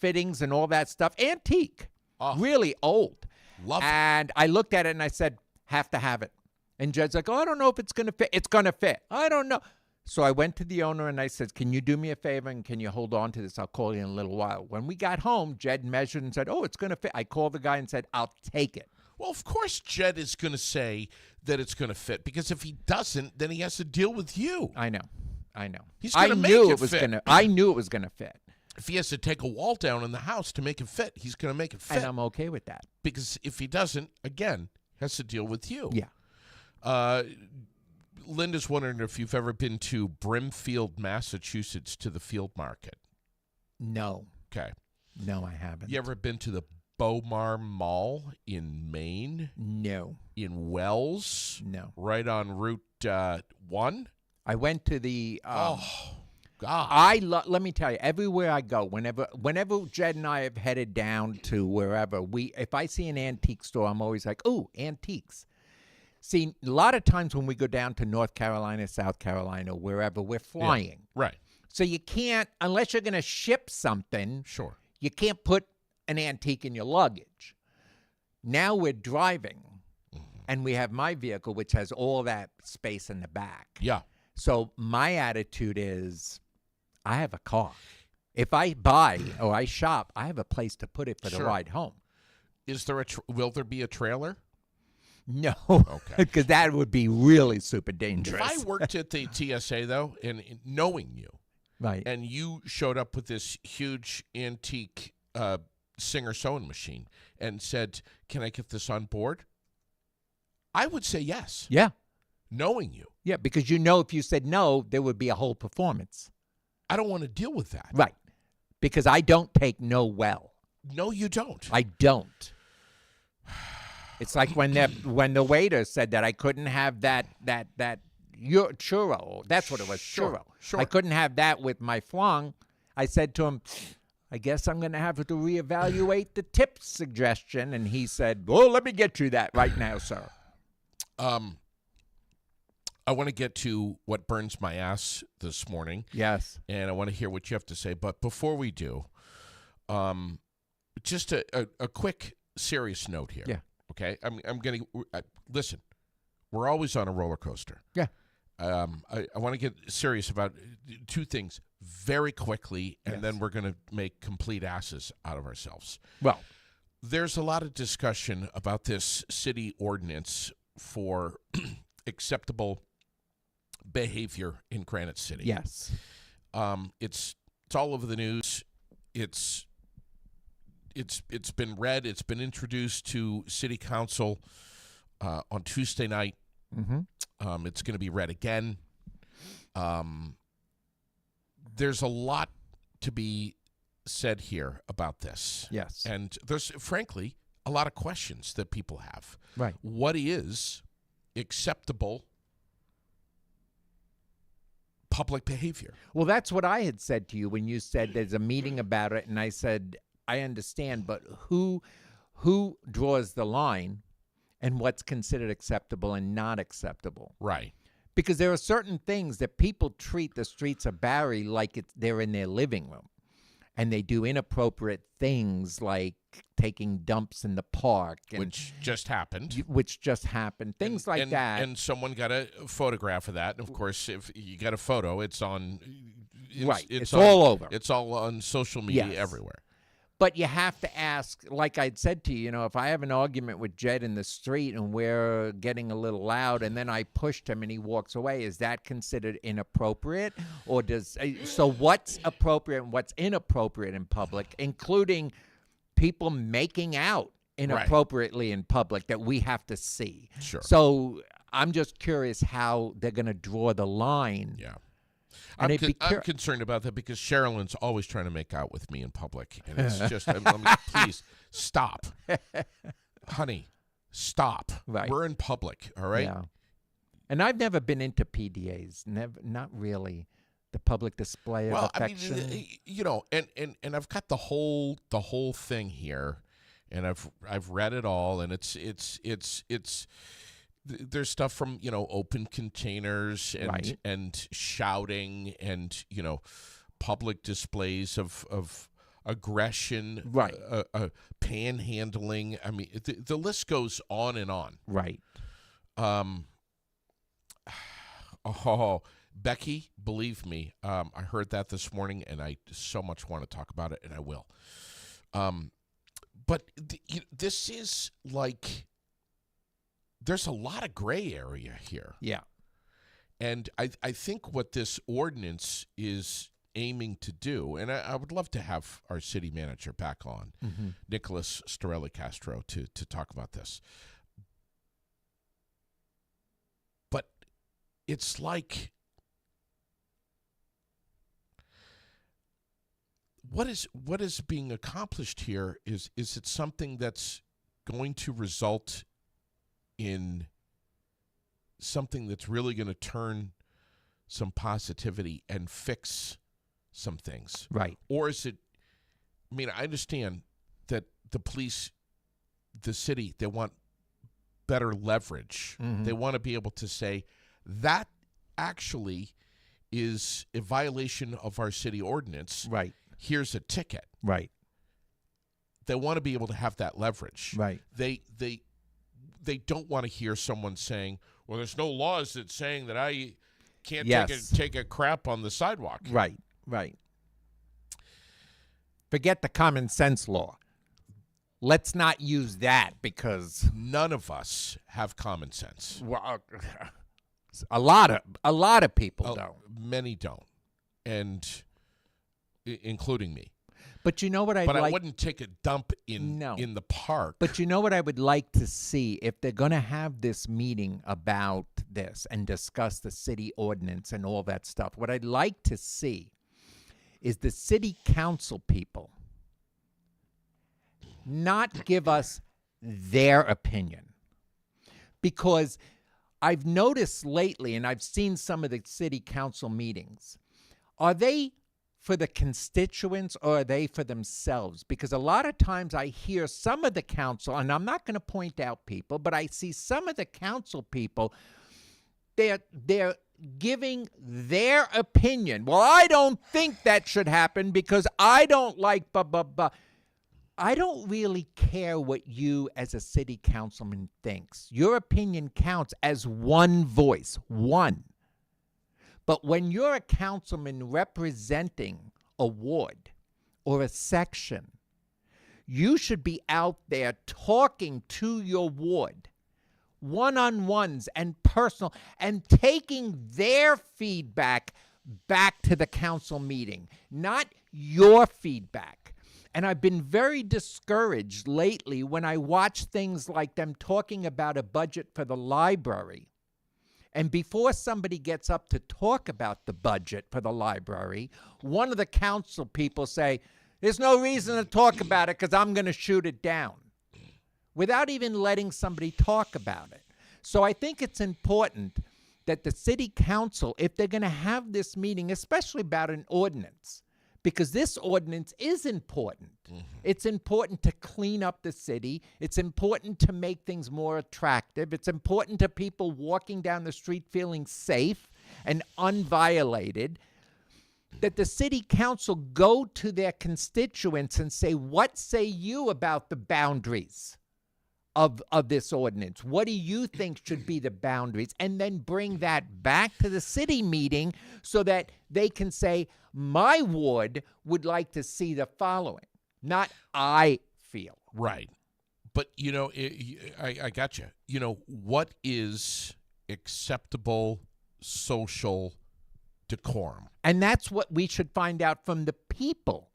fittings and all that stuff. Antique. Oh. Really old. Love it. And I looked at it and I said, have to have it. And Jed's like, oh, I don't know if it's going to fit. It's going to fit. I don't know. So I went to the owner and I said, can you do me a favor and can you hold on to this? I'll call you in a little while. When we got home, Jed measured and said, oh, it's going to fit. I called the guy and said, I'll take it. Well, of course, Jed is going to say that it's going to fit, because if he doesn't, then he has to deal with you. I know. He's going to make it fit. I knew it was going to fit. If he has to take a wall down in the house to make it fit, he's going to make it fit. And I'm okay with that. Because if he doesn't, again, he has to deal with you. Yeah. Linda's wondering if you've ever been to Brimfield, Massachusetts, to the field market. No. Okay. No, I haven't. You ever been to the Beaumar Mall in Maine? No. In Wells? No. Right on Route 1? I went to the... oh, God. Let me tell you, everywhere I go, whenever Jed and I have headed down to wherever, if I see an antique store, I'm always like, oh, antiques. See, a lot of times when we go down to North Carolina, South Carolina, wherever, we're flying. Yeah, right. So you can't, unless you're going to ship something, sure, you can't put an antique in your luggage. Now we're driving, and we have my vehicle, which has all that space in the back. Yeah. So my attitude is, I have a car. If I buy or I shop, I have a place to put it for the ride home. Is there will there be a trailer? No. Okay. Because that would be really super dangerous. If I worked at the TSA, though, and knowing you, right, and you showed up with this huge antique Singer sewing machine and said, can I get this on board? I would say yes. Yeah. Knowing you. Yeah, because if you said no, there would be a whole performance. I don't want to deal with that. Right. Because I don't take no well. No, you don't. I don't. It's like when the waiter said that I couldn't have that your churro. That's what it was, churro. Sure. I couldn't have that with my flan. I said to him, I guess I'm going to have to reevaluate the tip suggestion. And he said, well, let me get you that right now, sir. I want to get to what burns my ass this morning. Yes. And I want to hear what you have to say. But before we do, just a quick serious note here. Yeah. Okay? I'm getting listen, we're always on a roller coaster. Yeah. I want to get serious about two things very quickly, and then we're going to make complete asses out of ourselves. Well, there's a lot of discussion about this city ordinance for acceptable behavior in Granite City. yes. It's all over the news. It's been read. It's been introduced to City Council on Tuesday night. Mm-hmm. It's going to be read again. There's a lot to be said here about this. Yes. And there's, frankly, a lot of questions that people have. Right. What is acceptable public behavior? Well, that's what I had said to you when you said there's a meeting about it, and I said, I understand, but who draws the line and what's considered acceptable and not acceptable? Right. Because there are certain things that people treat the streets of Barrie like they're in their living room. And they do inappropriate things like taking dumps in the park. Which just happened. Things like that. And someone got a photograph of that. And, of course, if you got a photo, it's on. Right. It's all over. It's all on social media Yes. everywhere. But you have to ask, like I'd said to you, if I have an argument with Jed in the street and we're getting a little loud and then I pushed him and he walks away, is that considered inappropriate? Or so what's appropriate and what's inappropriate in public, including people making out inappropriately in public that we have to see? Sure. So I'm just curious how they're going to draw the line. Yeah. And I'm concerned about that because Sherilyn's always trying to make out with me in public. And it's just, please, stop. Honey, stop. Right. We're in public, all right? Yeah. And I've never been into PDAs. Not really. The public display of affection. And I've got the whole thing here, and I've read it all, and it's there's stuff from open containers and shouting and public displays of aggression, panhandling. I mean, the list goes on and on. Right. Becky, believe me, I heard that this morning, and I so much want to talk about it, and I will. But this is like, there's a lot of gray area here. Yeah. And I think what this ordinance is aiming to do, and I would love to have our city manager back on, Nicholas Storelli Castro, to talk about this. But it's like, what is being accomplished here is it something that's going to result in something that's really going to turn some positivity and fix some things? Right. Or is it, I mean, I understand that the police, the city, they want better leverage. They want to be able to say that actually is a violation of our city ordinance. Right. Here's a ticket. Right. They want to be able to have that leverage. Right. They don't want to hear someone saying, well, there's no laws that saying that I can't take a crap on the sidewalk. Right. Right. Forget the common sense law. Let's not use that because None of us have common sense. well, a lot of people don't. Many don't, and including me. But you know what I But I wouldn't take a dump in the park. But you know what I would like to see if they're going to have this meeting about this and discuss the city ordinance and all that stuff. What I'd like to see is the city council people not give us their opinion. Because I've noticed lately, and I've seen some of the city council meetings, are they for the constituents or are they for themselves? Because a lot of times I hear some of the council, and I'm not going to point out people, but I see some of the council people, they're giving their opinion. Well, I don't think that should happen because I don't like blah, blah, blah. I don't really care what you as a city councilman thinks. Your opinion counts as one voice, one. But when you're a councilman representing a ward or a section, you should be out there talking to your ward, one-on-ones and personal, and taking their feedback back to the council meeting, not your feedback. And I've been very discouraged lately when I watch things like them talking about a budget for the library. And before somebody gets up to talk about the budget for the library, one of the council people say, there's no reason to talk about it because I'm going to shoot it down, without even letting somebody talk about it. So I think it's important that the city council, if they're going to have this meeting, especially about an ordinance, because this ordinance is important. It's important to clean up the city. It's important to make things more attractive. It's important to people walking down the street feeling safe and unviolated, that the city council go to their constituents and say, what say you about the boundaries of this ordinance? What do you think should be the boundaries? And then bring that back to the city meeting so that they can say, my ward would like to see the following, not I feel. Right. But, I got you. What is acceptable social decorum? And that's what we should find out from the people.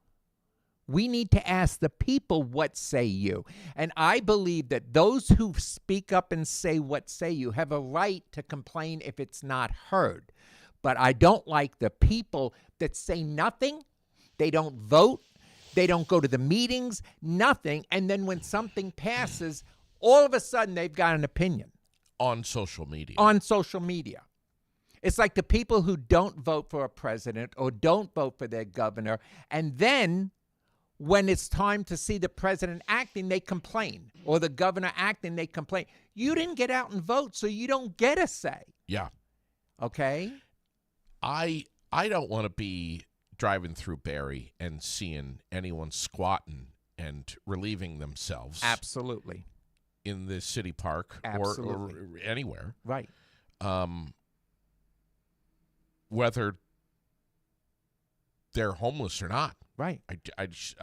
We need to ask the people, what say you? And I believe that those who speak up and say what say you have a right to complain if it's not heard. But I don't like the people that say nothing. They don't vote. They don't go to the meetings, nothing. And then when something passes, all of a sudden they've got an opinion. On social media. On social media. It's like the people who don't vote for a president or don't vote for their governor, and then when it's time to see the president acting, they complain, or the governor acting, they complain. You didn't get out and vote, so you don't get a say. Yeah. Okay? I don't want to be driving through Barrie and seeing anyone squatting and relieving themselves. Absolutely. In the city park or anywhere. Right. whether they're homeless or not. Right. I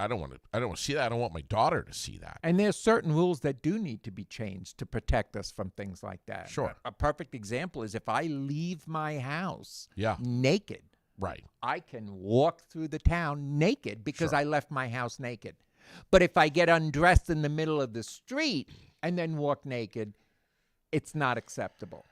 don't want to see that. I don't want my daughter to see that. And there's certain rules that do need to be changed to protect us from things like that. Sure. A perfect example is if I leave my house Yeah. naked, Right. I can walk through the town naked because Sure. I left my house naked. But if I get undressed in the middle of the street and then walk naked, it's not acceptable.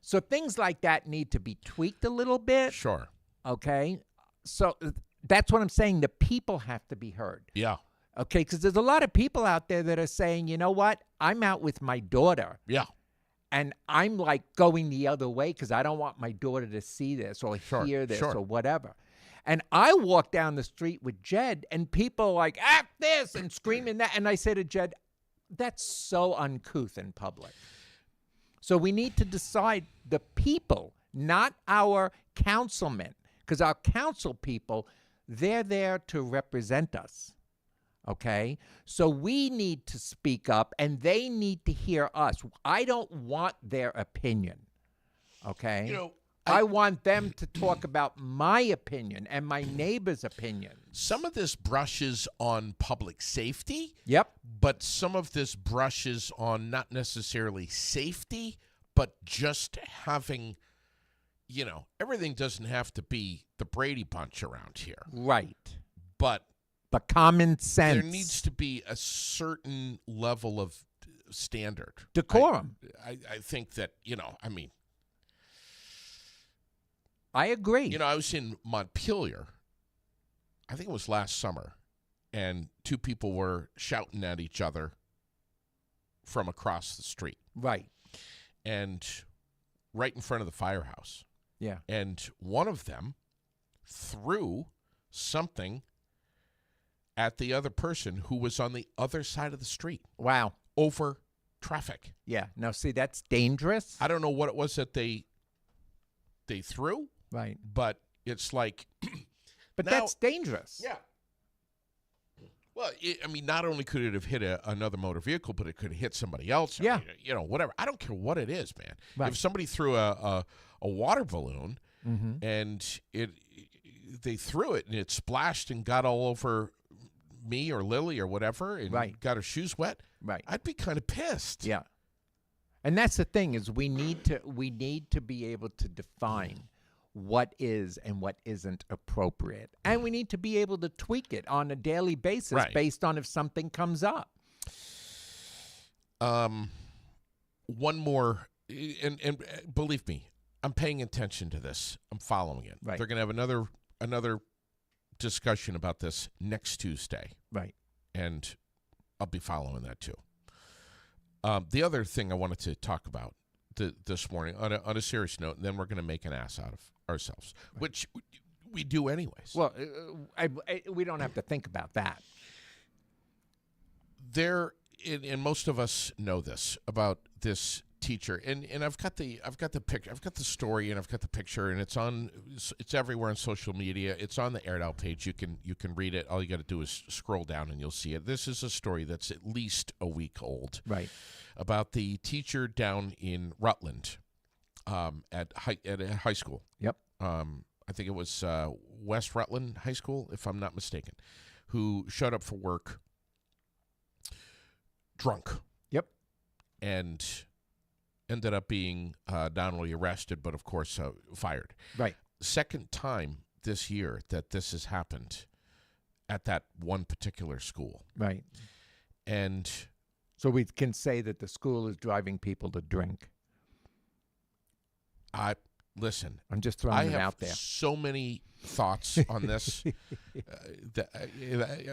So things like that need to be tweaked a little bit. Sure. Okay. So that's what I'm saying. The people have to be heard. Yeah. Okay. Because there's a lot of people out there that are saying, you know what? I'm out with my daughter Yeah. and I'm like going the other way because I don't want my daughter to see this or Sure, hear this sure. or whatever. And I walk down the street with Jed and people are like, F this and screaming that. And I say to Jed, that's so uncouth in public. So we need to decide the people, not our councilmen, because our council people, they're there to represent us. Okay? So we need to speak up and they need to hear us. I don't want their opinion. Okay? You know, I want them to talk about my opinion and my neighbor's opinion. some of this brushes on public safety, Yep. but some of this brushes on not necessarily safety, but just having, everything doesn't have to be the Brady Bunch around here. Right. But But common sense. there needs to be a certain level of standard. decorum. I think that, I agree. I was in Montpelier, I think it was last summer, and two people were shouting at each other from across the street Right. and right in front of the firehouse. Yeah. And one of them threw something at the other person who was on the other side of the street Wow. over traffic. Yeah. Now, see, that's dangerous. I don't know what it was that they threw, Right. but it's like, But now- that's dangerous. yeah. Well, not only could it have hit another motor vehicle, but it could have hit somebody else. I Yeah. mean, whatever. I don't care what it is, man. Right. If somebody threw a water balloon Mm-hmm. and they threw it and it splashed and got all over me or Lily or whatever and Right. got her shoes wet, Right. I'd be kind of pissed. Yeah. And that's the thing is we need to be able to define what is and what isn't appropriate. And we need to be able to tweak it on a daily basis Right. based on if something comes up. One more, and believe me, I'm paying attention to this. I'm following it. Right. They're going to have another discussion about this next Tuesday, Right. and I'll be following that too. The other thing I wanted to talk about this morning on a serious note, and then we're going to make an ass out of ourselves, which we do anyways. Well, we don't have to think about that. There, and most of us know this about this teacher, and I've got the picture, I've got the story, and I've got the picture, and it's everywhere on social media. It's on the Aired Out page. You can read it. All you got to do is scroll down, and you'll see it. This is a story that's at least a week old, Right. about the teacher down in Rutland, at a high school. Yep. I think it was West Rutland High School, if I'm not mistaken, who showed up for work drunk. Yep. And ended up being not only arrested, but of course fired. Right. Second time this year that this has happened at that one particular school. Right. And So we can say that the school is driving people to drink. listen, I'm just throwing I it have out there. so many thoughts on this.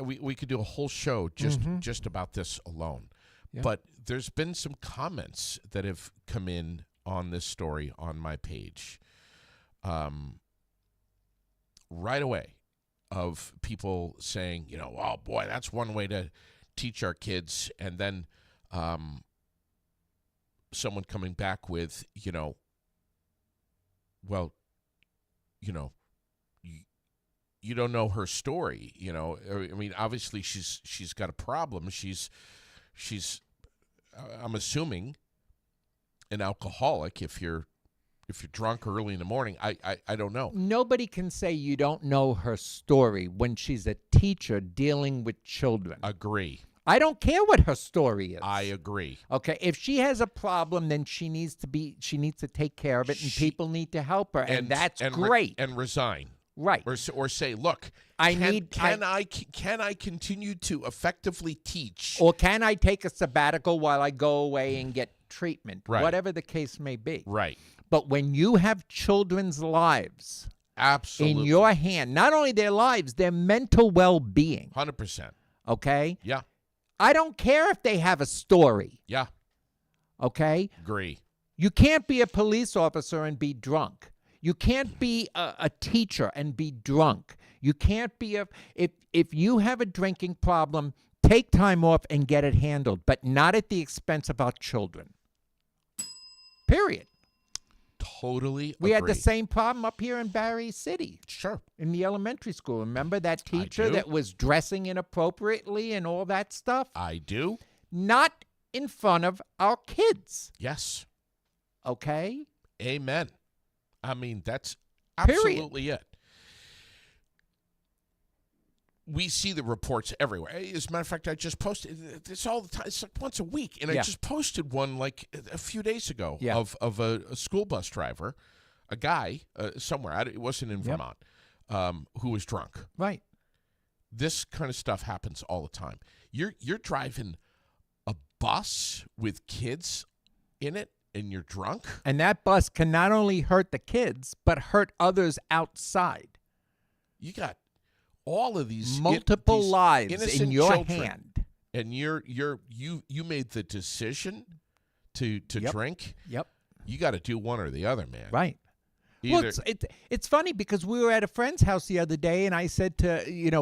We could do a whole show just about this alone. Yeah. But there's been some comments that have come in on this story on my page right away, of people saying, oh boy, that's one way to teach our kids. And then someone coming back with, well, you don't know her story. I mean, obviously she's got a problem. She's I'm assuming an alcoholic if you're if you're drunk early in the morning, I don't know. Nobody can say you don't know her story when she's a teacher dealing with children. Agree. I don't care what her story is. I agree. Okay, if she has a problem, then she needs to take care of it, and people need to help her, and that's great. And resign. Right. Or say, look, can I continue to effectively teach? Or can I take a sabbatical while I go away and get treatment? Right. Whatever the case may be. Right. But when you have children's lives Absolutely. in your hand, not only their lives, their mental well-being. 100%. Okay? Yeah. I don't care if they have a story. Yeah. Okay? Agree. You can't be a police officer and be drunk. You can't be a teacher and be drunk. You can't be if you have a drinking problem, take time off and get it handled, but not at the expense of our children. Period. Totally We had agree. the same problem up here in Barry City. Sure. In the elementary school. Remember that teacher do. that was dressing inappropriately and all that stuff? I do. Not in front of our kids. Yes. Okay? Amen. I mean, that's Period. absolutely it. We see the reports everywhere. As a matter of fact, I just posted this all the time. It's like once a week, and I just posted one like a few days ago of a school bus driver, a guy somewhere. It wasn't in Vermont, who was drunk. Right. This kind of stuff happens all the time. You're driving a bus with kids in it, and you're drunk. And that bus can not only hurt the kids, but hurt others outside. You got all of these multiple these lives innocent in your children, hand, and you made the decision to drink. Yep. You got to do one or the other, man. Right. Either, Well, it's funny because we were at a friend's house the other day, and I said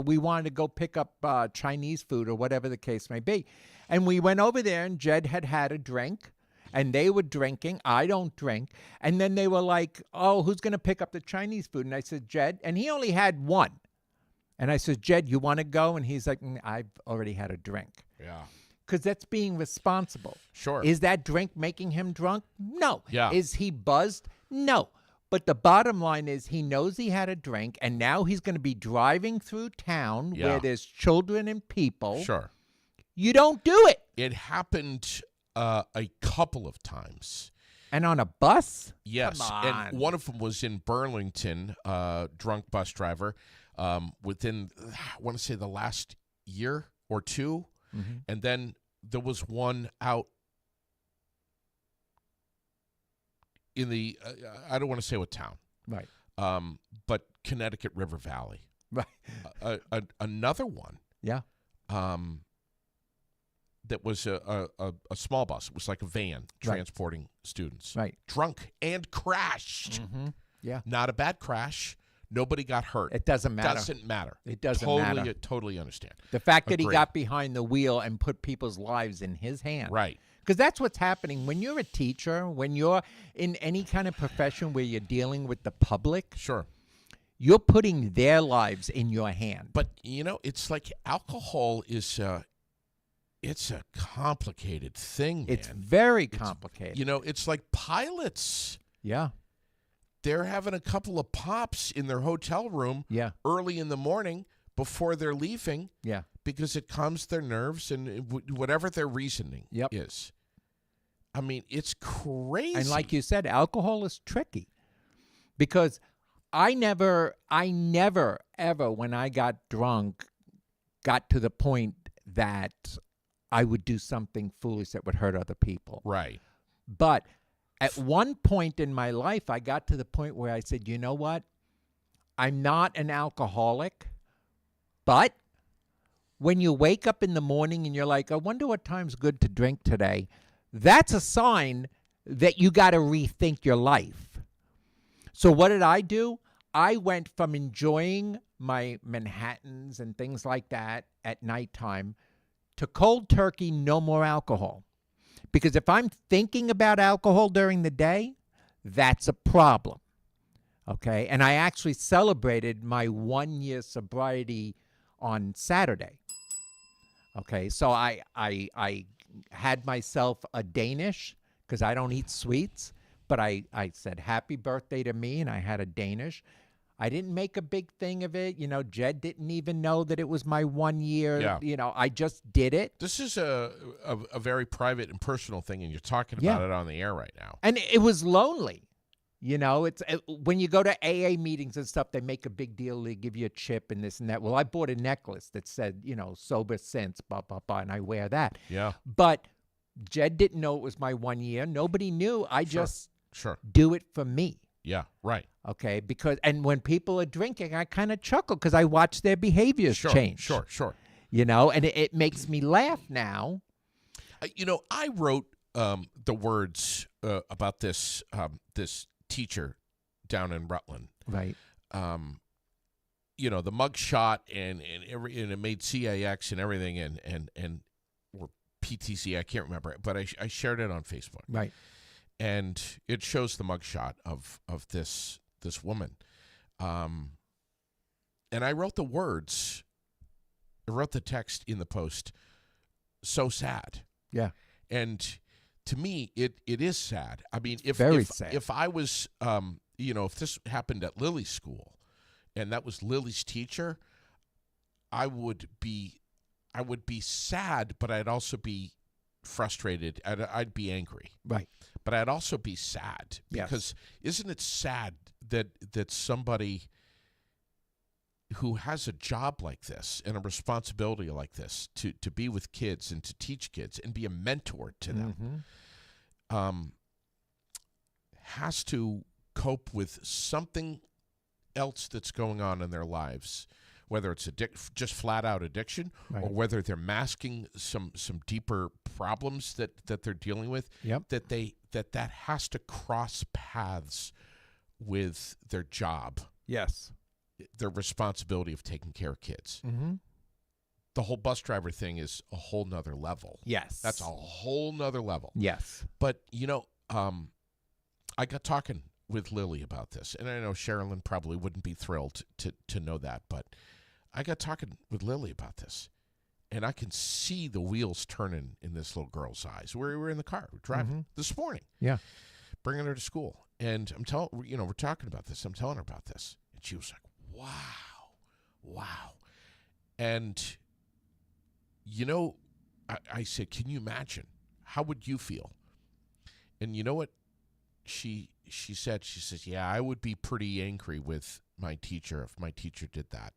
we wanted to go pick up Chinese food or whatever the case may be, and we went over there, and Jed had a drink. And they were drinking. I don't drink. And then they were like, oh, who's going to pick up the Chinese food? And I said, Jed. And he only had one. And I said, Jed, you want to go? And he's like, I've already had a drink. Yeah. Because that's being responsible. Sure. Is that drink making him drunk? No. Yeah. Is he buzzed? No. But the bottom line is he knows he had a drink, and now he's going to be driving through town where there's children and people. Sure. You don't do it. It happened a couple of times. And on a bus? Yes. Come on. And one of them was in Burlington, drunk bus driver, within, I want to say, the last year or two. Mm-hmm. And then there was one out in the, I don't want to say what town. Right. But Connecticut River Valley. Right. Another one. Yeah. That was a small bus. It was like a van transporting students. Right. Drunk and crashed. Mm-hmm. Yeah. Not a bad crash. Nobody got hurt. It doesn't matter. Doesn't matter. It doesn't matter. Totally understand. The fact that he Agreed. got behind the wheel and put people's lives in his hands. Right. Because that's what's happening. When you're a teacher, when you're in any kind of profession where you're dealing with the public, Sure. you're putting their lives in your hand. But, it's like alcohol is it's a complicated thing, man. It's very complicated. It's like pilots. Yeah. They're having a couple of pops in their hotel room Yeah. early in the morning before they're leaving Yeah. because it calms their nerves and whatever their reasoning is. I mean, it's crazy. And like you said, alcohol is tricky because I never, ever, when I got drunk, got to the point that I would do something foolish that would hurt other people. Right. But at one point in my life, I got to the point where I said, you know what? I'm not an alcoholic, but when you wake up in the morning and you're like, I wonder what time's good to drink today, that's a sign that you got to rethink your life. So what did I do? I went from enjoying my Manhattans and things like that at nighttime to cold turkey, no more alcohol. Because if I'm thinking about alcohol during the day, that's a problem. Okay? And I actually celebrated my 1-year sobriety on Saturday. Okay? So I had myself a Danish because I don't eat sweets. But I said happy birthday to me, and I had a Danish. I didn't make a big thing of it. Jed didn't even know that it was my 1 year. Yeah. I just did it. This is a very private and personal thing, and you're talking about it on the air right now. And it was lonely. It's when you go to AA meetings and stuff, they make a big deal. They give you a chip and this and that. Well, I bought a necklace that said, sober since, blah, blah, blah, and I wear that. Yeah. But Jed didn't know it was my 1 year. Nobody knew. I just do it for me. Yeah, right. Okay, and when people are drinking, I kind of chuckle because I watch their behaviors change. Sure. And it makes me laugh now. I wrote the words about this teacher down in Rutland. Right. The mug shot and it made CAX and everything and or PTC, I can't remember, but I shared it on Facebook. Right. And it shows the mugshot of this woman, and I wrote the words. I wrote the text in the post. So sad. Yeah. And to me, it is sad. I mean, if sad. If I was, if this happened at Lily's school, and that was Lily's teacher, I would be sad, but I'd also be frustrated. I'd be angry. Right. But I'd also be sad because isn't it sad that somebody who has a job like this and a responsibility like this to be with kids and to teach kids and be a mentor to them has to cope with something else that's going on in their lives, whether it's just flat out addiction, or whether they're masking some deeper problems that they're dealing with. Yep. That has to cross paths with their job. Yes. Their responsibility of taking care of kids. Mm-hmm. The whole bus driver thing is a whole nother level. Yes. That's a whole nother level. Yes. But, I got talking with Lily about this, and I know Sherilyn probably wouldn't be thrilled to know that, but I got talking with Lily about this, and I can see the wheels turning in this little girl's eyes. We were in the car driving this morning. Yeah. Bringing her to school. And I'm telling, we're talking about this. I'm telling her about this. And she was like, wow. And, I said, can you imagine? How would you feel? And you know what she said? She says, yeah, I would be pretty angry with my teacher if my teacher did that.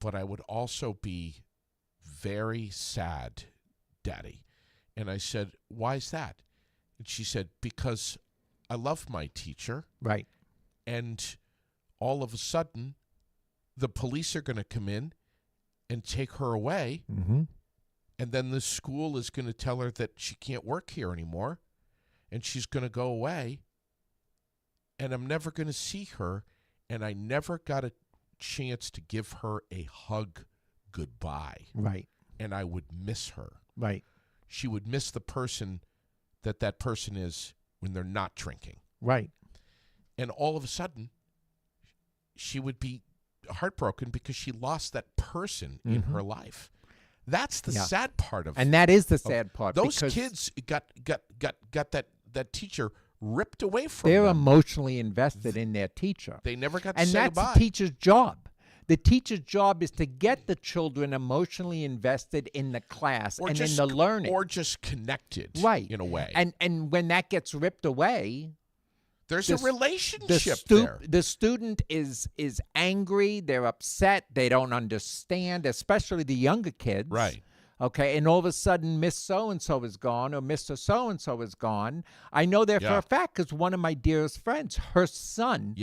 But I would also be very sad, Daddy. And I said, why is that? And she said, because I love my teacher. Right. And all of a sudden, the police are going to come in and take her away. Mm-hmm. And then the school is going to tell her that she can't work here anymore. And she's going to go away. And I'm never going to see her. And I never got a chance to give her a hug goodbye. Right. And I would miss her. Right. She would miss the person that person is when they're not drinking. Right. And all of a sudden, she would be heartbroken because she lost that person in her life. That's the sad part of it. And that is the sad part. Those kids got that teacher ripped away from they're them. emotionally invested in their teacher. They never got to and say that's goodbye. the teacher's job. The teacher's job is to get the children emotionally invested in the class in the learning. Or just connected, in a way. And when that gets ripped away, there's a relationship there. The student is angry. They're upset. They don't understand, especially the younger kids. Right. Okay, and all of a sudden, Miss So-and-so is gone or Mr. So-and-so is gone. I know that for a fact because one of my dearest friends, her son,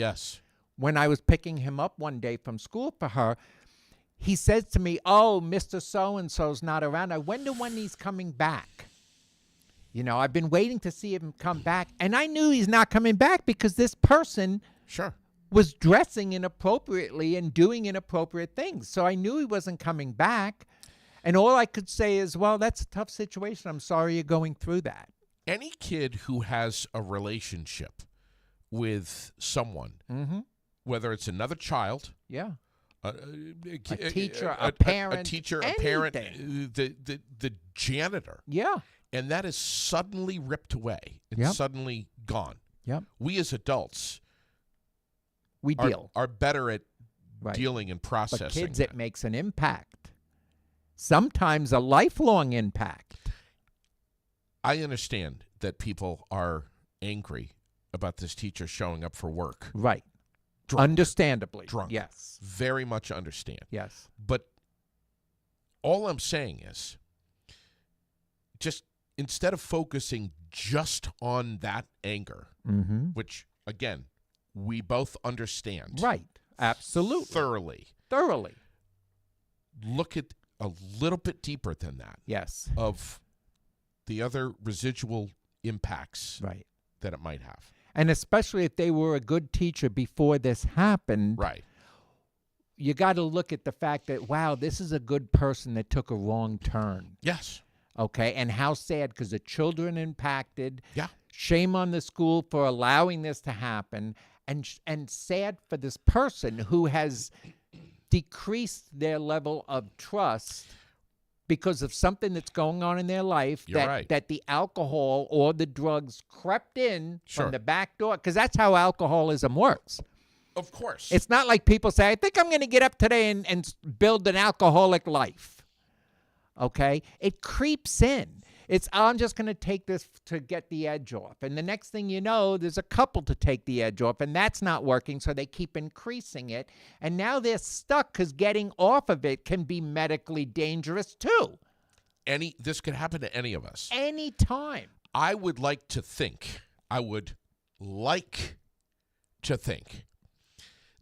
when I was picking him up one day from school for her, he says to me, oh, Mr. So-and-so's not around. I wonder when he's coming back. I've been waiting to see him come back. And I knew he's not coming back because this person was dressing inappropriately and doing inappropriate things. So I knew he wasn't coming back. And all I could say is, well, that's a tough situation. I'm sorry you're going through that. Any kid who has a relationship with someone, whether it's another child, a teacher, a parent, the janitor, and that is suddenly ripped away and suddenly gone. Yep. We as adults We deal. are better at Right. dealing and processing. But kids, that. it makes an impact. Sometimes a lifelong impact. I understand that people are angry about this teacher showing up for work. Right. Drunk. Understandably. Drunk. Yes. Very much understand. Yes. But all I'm saying is, just instead of focusing just on that anger, Mm-hmm. which, again, we both understand Right. Absolutely. thoroughly, Thoroughly. look at a little bit deeper than that Yes. of the other residual impacts Right. that it might have. And especially if they were a good teacher before this happened, Right. you got to look at the fact that, wow, this is a good person that took a wrong turn. Yes. Okay. And how sad, because the children impacted. Yeah. Shame on the school for allowing this to happen. And sad for this person who has decreased their level of trust because of something that's going on in their life, You're right. that the alcohol or the drugs crept in Sure. from the back door, because that's how alcoholism works. Of course. It's not like people say, I think I'm going to get up today and build an alcoholic life. Okay? It creeps in. It's, I'm just going to take this to get the edge off. And the next thing you know, there's a couple to take the edge off, and that's not working, so they keep increasing it. And now they're stuck because getting off of it can be medically dangerous too. This could happen to any of us. Anytime. I would like to think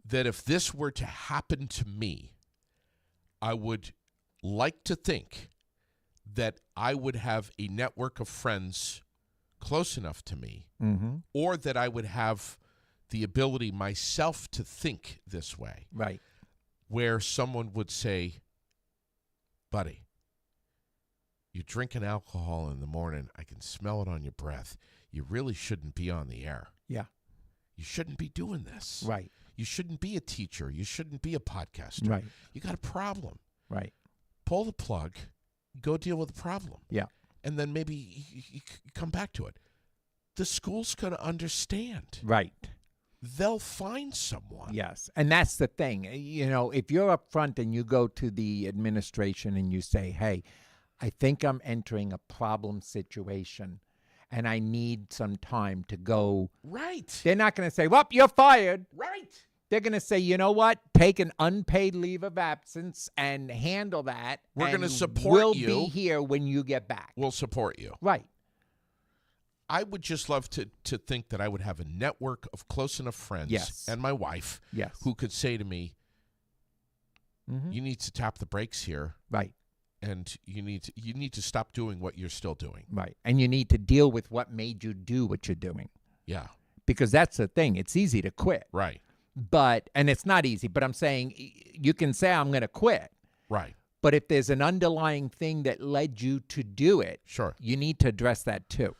that if this were to happen to me, I would like to think that I would have a network of friends close enough to me, Mm-hmm. or that I would have the ability myself to think this way, Right. where someone would say, buddy, you're drinking alcohol in the morning. I can smell it on your breath. You really shouldn't be on the air. Yeah. You shouldn't be doing this. Right. You shouldn't be a teacher. You shouldn't be a podcaster. Right. You got a problem. Right. Pull the plug. Go deal with the problem. Yeah. And then maybe you come back to it. The school's going to understand. Right. They'll find someone. Yes. And that's the thing. You know, if you're up front and you go to the administration and you say, hey, I think I'm entering a problem situation and I need some time to go. Right. They're not going to say, well, you're fired. Right. They're going to say, you know what? Take an unpaid leave of absence and handle that. We're and gonna support we'll you. be here when you get back. We'll support you. Right. I would just love to think that I would have a network of close enough friends, Yes. and my wife, Yes. who could say to me, Mhm. you need to tap the brakes here, Right. and you need to stop doing what you're still doing. Right. And you need to deal with what made you do what you're doing. Yeah. Because that's the thing. It's easy to quit. Right. And it's not easy, but I'm saying you can say, I'm going to quit. Right. But if there's an underlying thing that led you to do it, Sure. you need to address that too.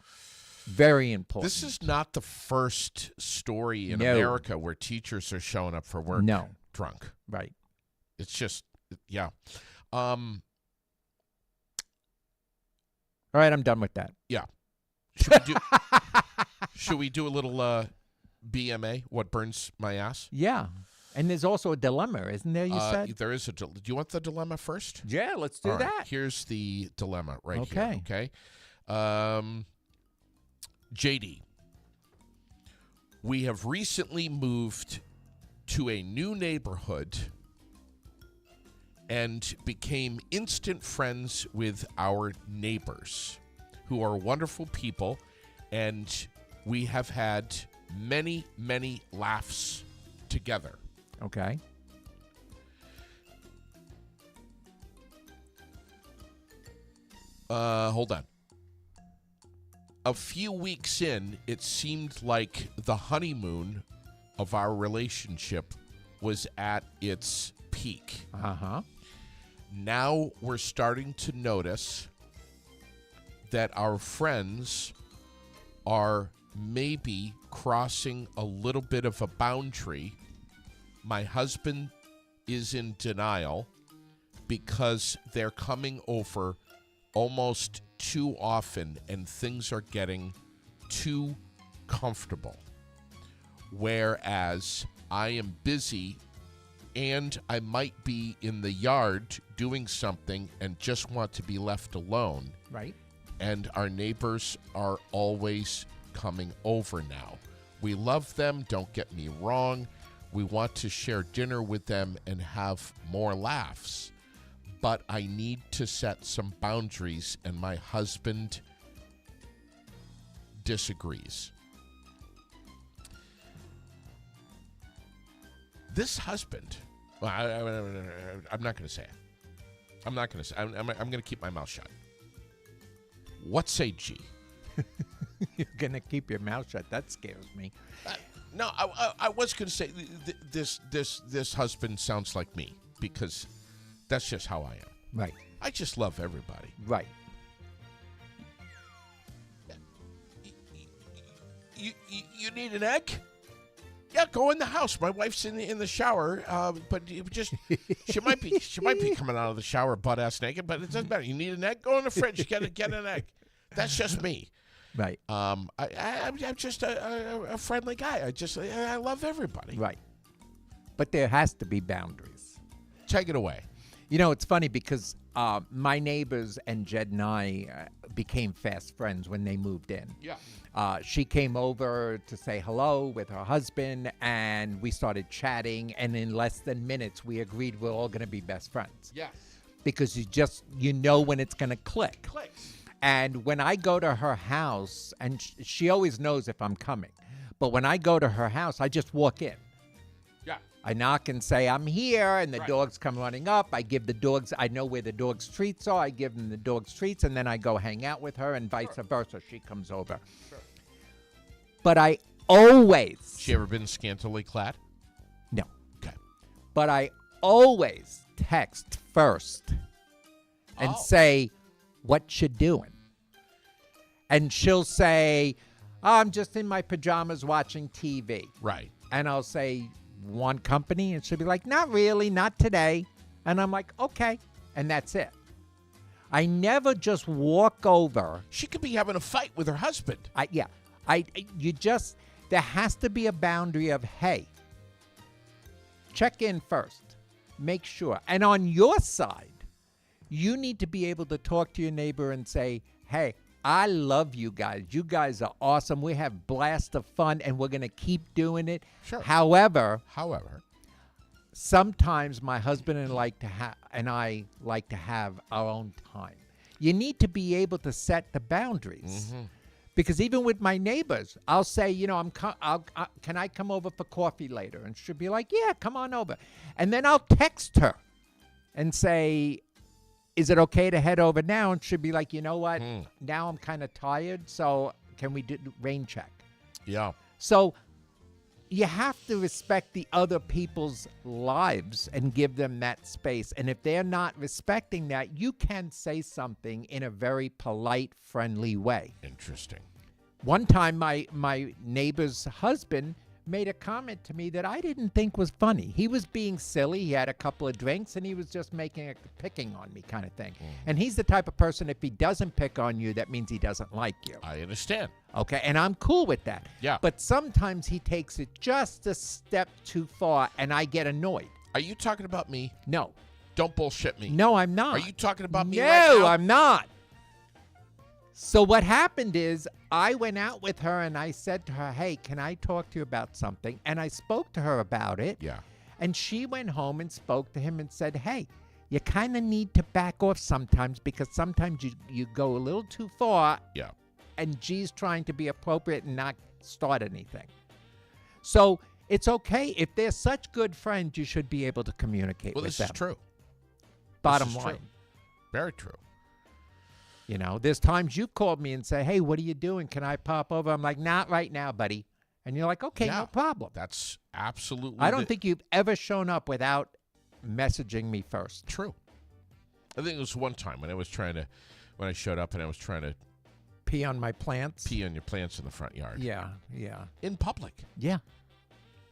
Very important. This is not the first story in No. America where teachers are showing up for work No. drunk. Right. It's just, yeah. All right, I'm done with that. Yeah. Should we do a little BMA, what burns my ass? Yeah. And there's also a dilemma, isn't there, you said? There is do you want the dilemma first? Yeah, let's do All right, that. Here's the dilemma right Okay. here. Okay. JD, we have recently moved to a new neighborhood and became instant friends with our neighbors, who are wonderful people, and we have had many, many laughs together. Okay. Hold on. A few weeks in, it seemed like the honeymoon of our relationship was at its peak. Uh-huh. Now we're starting to notice that our friends are maybe crossing a little bit of a boundary. My husband is in denial because they're coming over almost too often and things are getting too comfortable. Whereas I am busy and I might be in the yard doing something and just want to be left alone. Right. And our neighbors are always coming over now. We love them, don't get me wrong. We want to share dinner with them and have more laughs. But I need to set some boundaries, and my husband disagrees. This husband, well, I'm not going to say it. I'm not going to say it. I'm going to keep my mouth shut. What say G? You're going to keep your mouth shut. That scares me. No, I was going to say this husband sounds like me because that's just how I am. Right. I just love everybody. Right. You need an egg? Yeah, go in the house. My wife's in the shower, but she might be coming out of the shower butt ass naked, but it doesn't matter. You need an egg? Go in the fridge, get an egg. That's just me. Right. I'm just a friendly guy. I love everybody. Right. But there has to be boundaries. Take it away. You know, it's funny because my neighbors and Jed and I became fast friends when they moved in. Yeah. She came over to say hello with her husband, and we started chatting. And in less than minutes, we agreed we're all going to be best friends. Yes. Because you know when it's going to click. Clicks. And when I go to her house, and she always knows if I'm coming, but when I go to her house, I just walk in. Yeah. I knock and say, I'm here, and the Right. dogs come running up. I give the dogs, I know where the dogs' treats are. I give them the dogs' treats, and then I go hang out with her, and vice versa. She comes over. Sure. But I always, She ever been scantily clad? no, Okay. but I always text first and Oh. say, what you doing? And she'll say, oh, I'm just in my pajamas watching TV. Right. And I'll say, want company? And she'll be like, not really, not today. And I'm like, okay. And that's it. I never just walk over. She could be having a fight with her husband. There has to be a boundary of, hey, check in first. Make sure. And on your side, you need to be able to talk to your neighbor and say, hey, I love you guys. You guys are awesome. We have blast of fun, and we're going to keep doing it. Sure. However, sometimes my husband and I like to have our own time. You need to be able to set the boundaries. Mm-hmm. Because even with my neighbors, I'll say, you know, can I come over for coffee later? And she'll be like, yeah, come on over. And then I'll text her and say, is it okay to head over now? And she'll be like, you know what? Now I'm kind of tired, so can we do rain check? Yeah. So you have to respect the other people's lives and give them that space. And if they're not respecting that, you can say something in a very polite, friendly way. Interesting. One time, my neighbor's husband made a comment to me that I didn't think was funny. He was being silly. He had a couple of drinks, and he was just picking on me kind of thing. And he's the type of person, if he doesn't pick on you, that means he doesn't like you. I understand. Okay, and I'm cool with that. Yeah. But sometimes he takes it just a step too far, and I get annoyed. Are you talking about me? No. Don't bullshit me. No, I'm not. Are you talking about me no, right now? I'm not. So what happened is I went out with her, and I said to her, hey, can I talk to you about something? And I spoke to her about it. Yeah. And she went home and spoke to him and said, hey, you kind of need to back off sometimes, because sometimes you go a little too far. Yeah. And G's trying to be appropriate and not start anything. So it's okay. If they're such good friends, you should be able to communicate with them. Well, this is true. Bottom This is line. true. Very true. You know, there's times you've called me and say, hey, what are you doing? Can I pop over? I'm like, not right now, buddy. And you're like, okay, Yeah. no problem. That's absolutely I don't think you've ever shown up without messaging me first. true. I think it was one time when I showed up and I was trying to Pee on my plants. pee on your plants in the front yard. Yeah. In public. Yeah.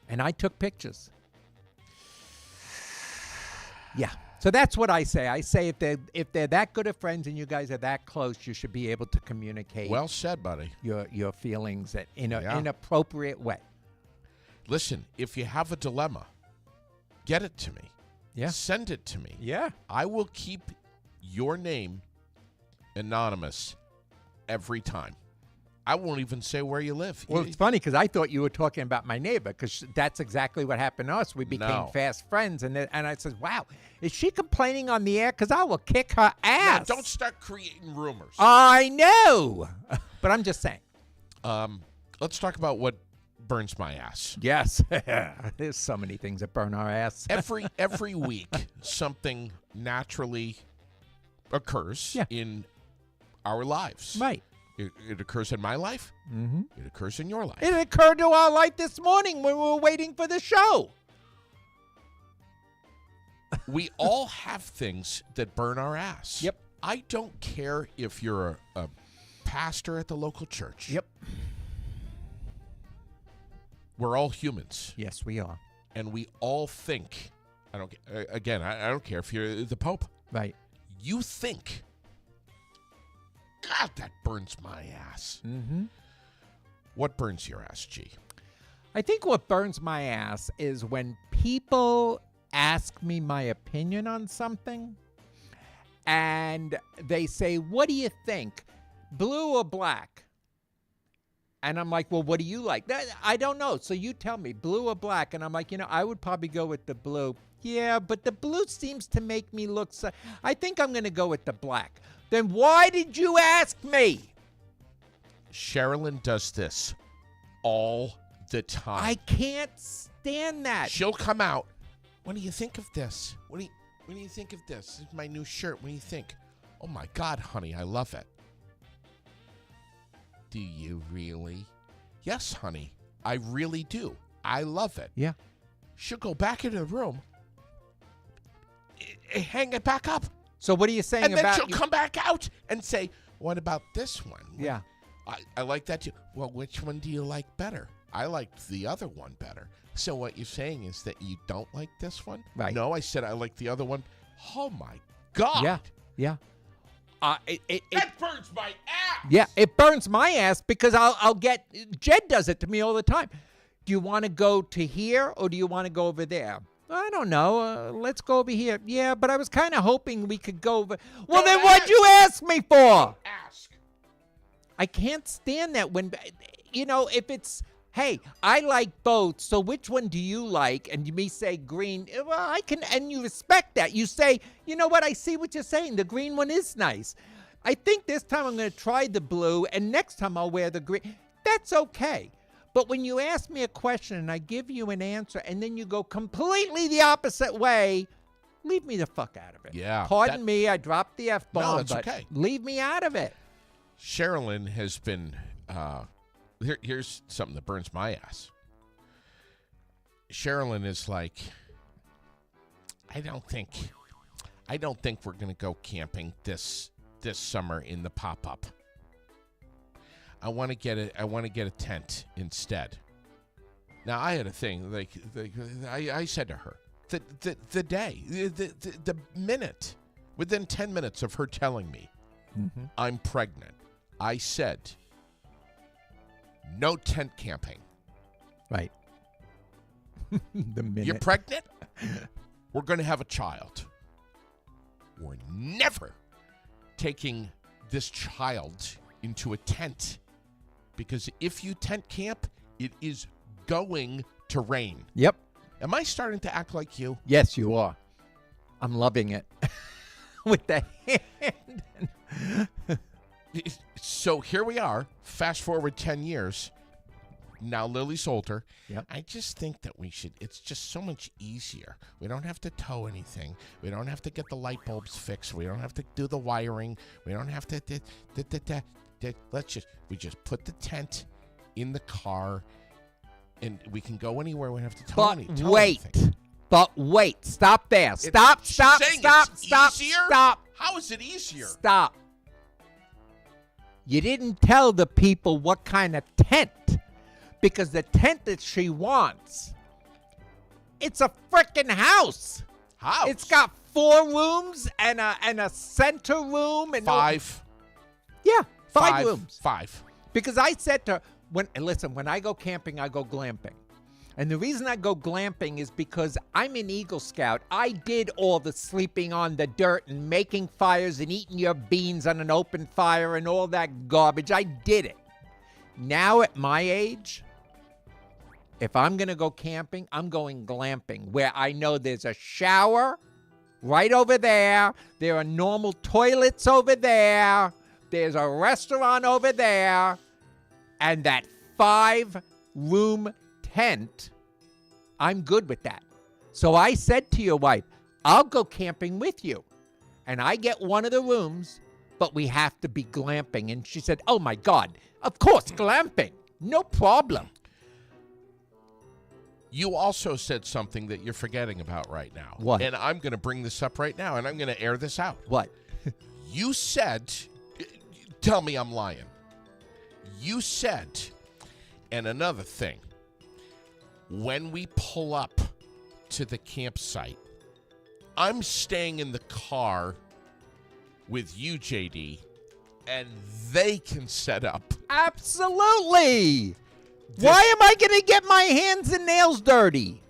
And I took pictures. Yeah. So that's what I say. I say if they're that good of friends and you guys are that close, you should be able to communicate Well said, buddy. your feelings in Yeah. an appropriate way. Listen, if you have a dilemma, get it to me. Yeah. Send it to me. Yeah. I will keep your name anonymous every time. I won't even say where you live. Well, it's funny because I thought you were talking about my neighbor because that's exactly what happened to us. We became No. fast friends, and I said, "Wow, is she complaining on the air? Because I will kick her ass." No, don't start creating rumors. I know, but I'm just saying. Let's talk about what burns my ass. Yes, there's so many things that burn our ass. Every week, something naturally occurs Yeah. in our lives. Right. It occurs in my life. Mm-hmm. It occurs in your life. It occurred to our life this morning when we were waiting for the show. We all have things that burn our ass. Yep. I don't care if you're a pastor at the local church. Yep. We're all humans, Yes, we are. and we all think. I don't care if you're the Pope. Right. You think, God, that burns my ass. Mm-hmm. What burns your ass, G? I think what burns my ass is when people ask me my opinion on something and they say, "What do you think? Blue or black?" And I'm like, "Well, what do you like?" I don't know. So you tell me, blue or black? And I'm like, I would probably go with the blue. Yeah, but the blue seems to make me look so. I think I'm going to go with the black. Then why did you ask me? Sherilyn does this all the time. I can't stand that. She'll come out. What do you think of this? What do you think of this? This is my new shirt. What do you think? Oh my God, honey, I love it. Do you really? Yes, honey, I really do. I love it. Yeah. She'll go back into the room, hang it back up, So what are you saying and then about she'll come back out and say, "What about this one? Yeah. I like that too." Well, which one do you like better? I liked the other one better. So what you're saying is that you don't like this one? Right. No, I said I like the other one. Oh my God. Yeah. Yeah. That burns my ass. Yeah, it burns my ass because I'll get Jed does it to me all the time. Do you want to go to here or do you want to go over there? I don't know. Let's go over here. Yeah, but I was kind of hoping we could go over. Well, Don't then what'd you ask me for? Ask. I can't stand that when, if it's, hey, I like both, so which one do you like? And you may say green. Well, I can, and you respect that. You say, you know what? I see what you're saying. The green one is nice. I think this time I'm going to try the blue, and next time I'll wear the green. That's okay. But when you ask me a question and I give you an answer, and then you go completely the opposite way, leave me the fuck out of it. Yeah, Pardon me, I dropped the F-bomb, No, that's but okay. leave me out of it. Sherilyn has been, here's something that burns my ass. Sherilyn is like, I don't think we're going to go camping this summer in the pop-up. I want to get a tent instead. Now I had a thing I said to her the minute within 10 minutes of her telling me I'm pregnant, I said no tent camping. Right. The minute. You're pregnant? We're going to have a child. We're never taking this child into a tent. Because if you tent camp, it is going to rain. Yep. Am I starting to act like you? Yes, you are. I'm loving it. With the hand. So here we are. Fast forward 10 years. Now Lily's older. Yep. I just think that it's just so much easier. We don't have to tow anything. We don't have to get the light bulbs fixed. We don't have to do the wiring. We don't have to... We just put the tent in the car, and we can go anywhere. We don't have to tow anything. But wait. Stop there. Stop. Easier? Stop. How is it easier? Stop. You didn't tell the people what kind of tent. Because the tent that she wants, it's a frickin' house. house. It's got 4 rooms and a center room and 5. Yeah, 5 rooms. 5. Because I said to her, when I go camping, I go glamping. And the reason I go glamping is because I'm an Eagle Scout. I did all the sleeping on the dirt and making fires and eating your beans on an open fire and all that garbage. I did it. Now at my age, if I'm going to go camping, I'm going glamping, where I know there's a shower right over there. There are normal toilets over there. There's a restaurant over there. And that 5-room tent, I'm good with that. So I said to your wife, I'll go camping with you. And I get one of the rooms, but we have to be glamping. And she said, oh my God, of course, glamping. No problem. You also said something that you're forgetting about right now. What? And I'm going to bring this up right now, and I'm going to air this out. What? You said, tell me I'm lying. You said, and another thing, when we pull up to the campsite, I'm staying in the car with you, JD, and they can set up. Absolutely. Why am I going to get my hands and nails dirty?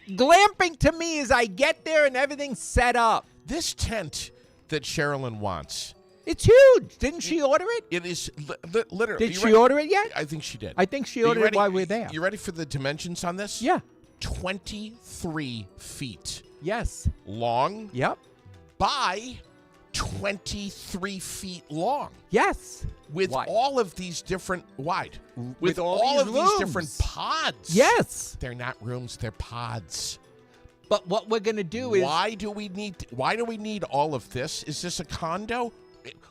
Glamping to me is I get there and everything's set up. This tent that Sherilyn wants, It's huge. Didn't she order it? it is literally. Did she order it yet? I think she did. I think she Are you ordered it ready? while we were there. You ready for the dimensions on this? Yeah. 23 feet Yes. long Yep. by 23 feet long. Yes. With Wide. all of these different wide. With all all these of these different rooms. pods. Yes. They're not rooms, they're pods. But what we're going to do is Why do we need all of this? Is this a condo?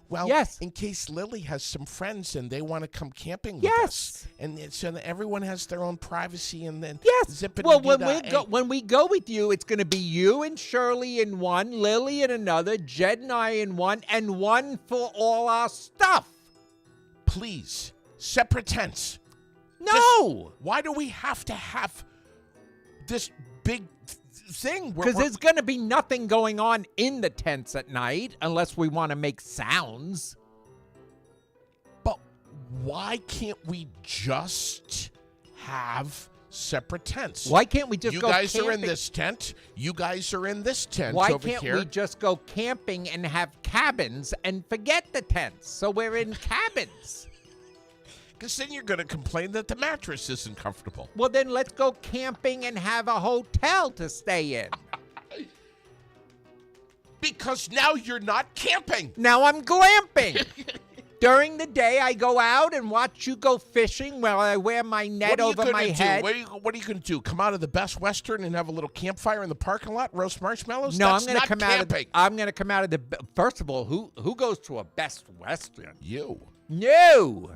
Well, Yes. in case Lily has some friends and they want to come camping with Yes. us. And so that everyone has their own privacy and then Yes. zip it Well, and when we go with you, it's going to be you and Shirley in one, Lily in another, Jed and I in one, and one for all our stuff. Please, separate tents. No, Why do we have to have this big thing? because there's going to be nothing going on in the tents at night unless we want to make sounds. But why can't we just have separate tents? Why can't we just you go guys camping? are in this tent. You guys are in this tent Why over can't here. we just go camping and have cabins and forget the tents? So we're in cabins. Because then you're going to complain that the mattress isn't comfortable. Well, then let's go camping and have a hotel to stay in. Because now you're not camping. Now I'm glamping. During the day, I go out and watch you go fishing while I wear my net over my head. What are you going to do? Come out of the Best Western and have a little campfire in the parking lot, roast marshmallows? No, That's I'm going to not come camping. I'm going to come out of the. First of all, who goes to a Best Western? You. No.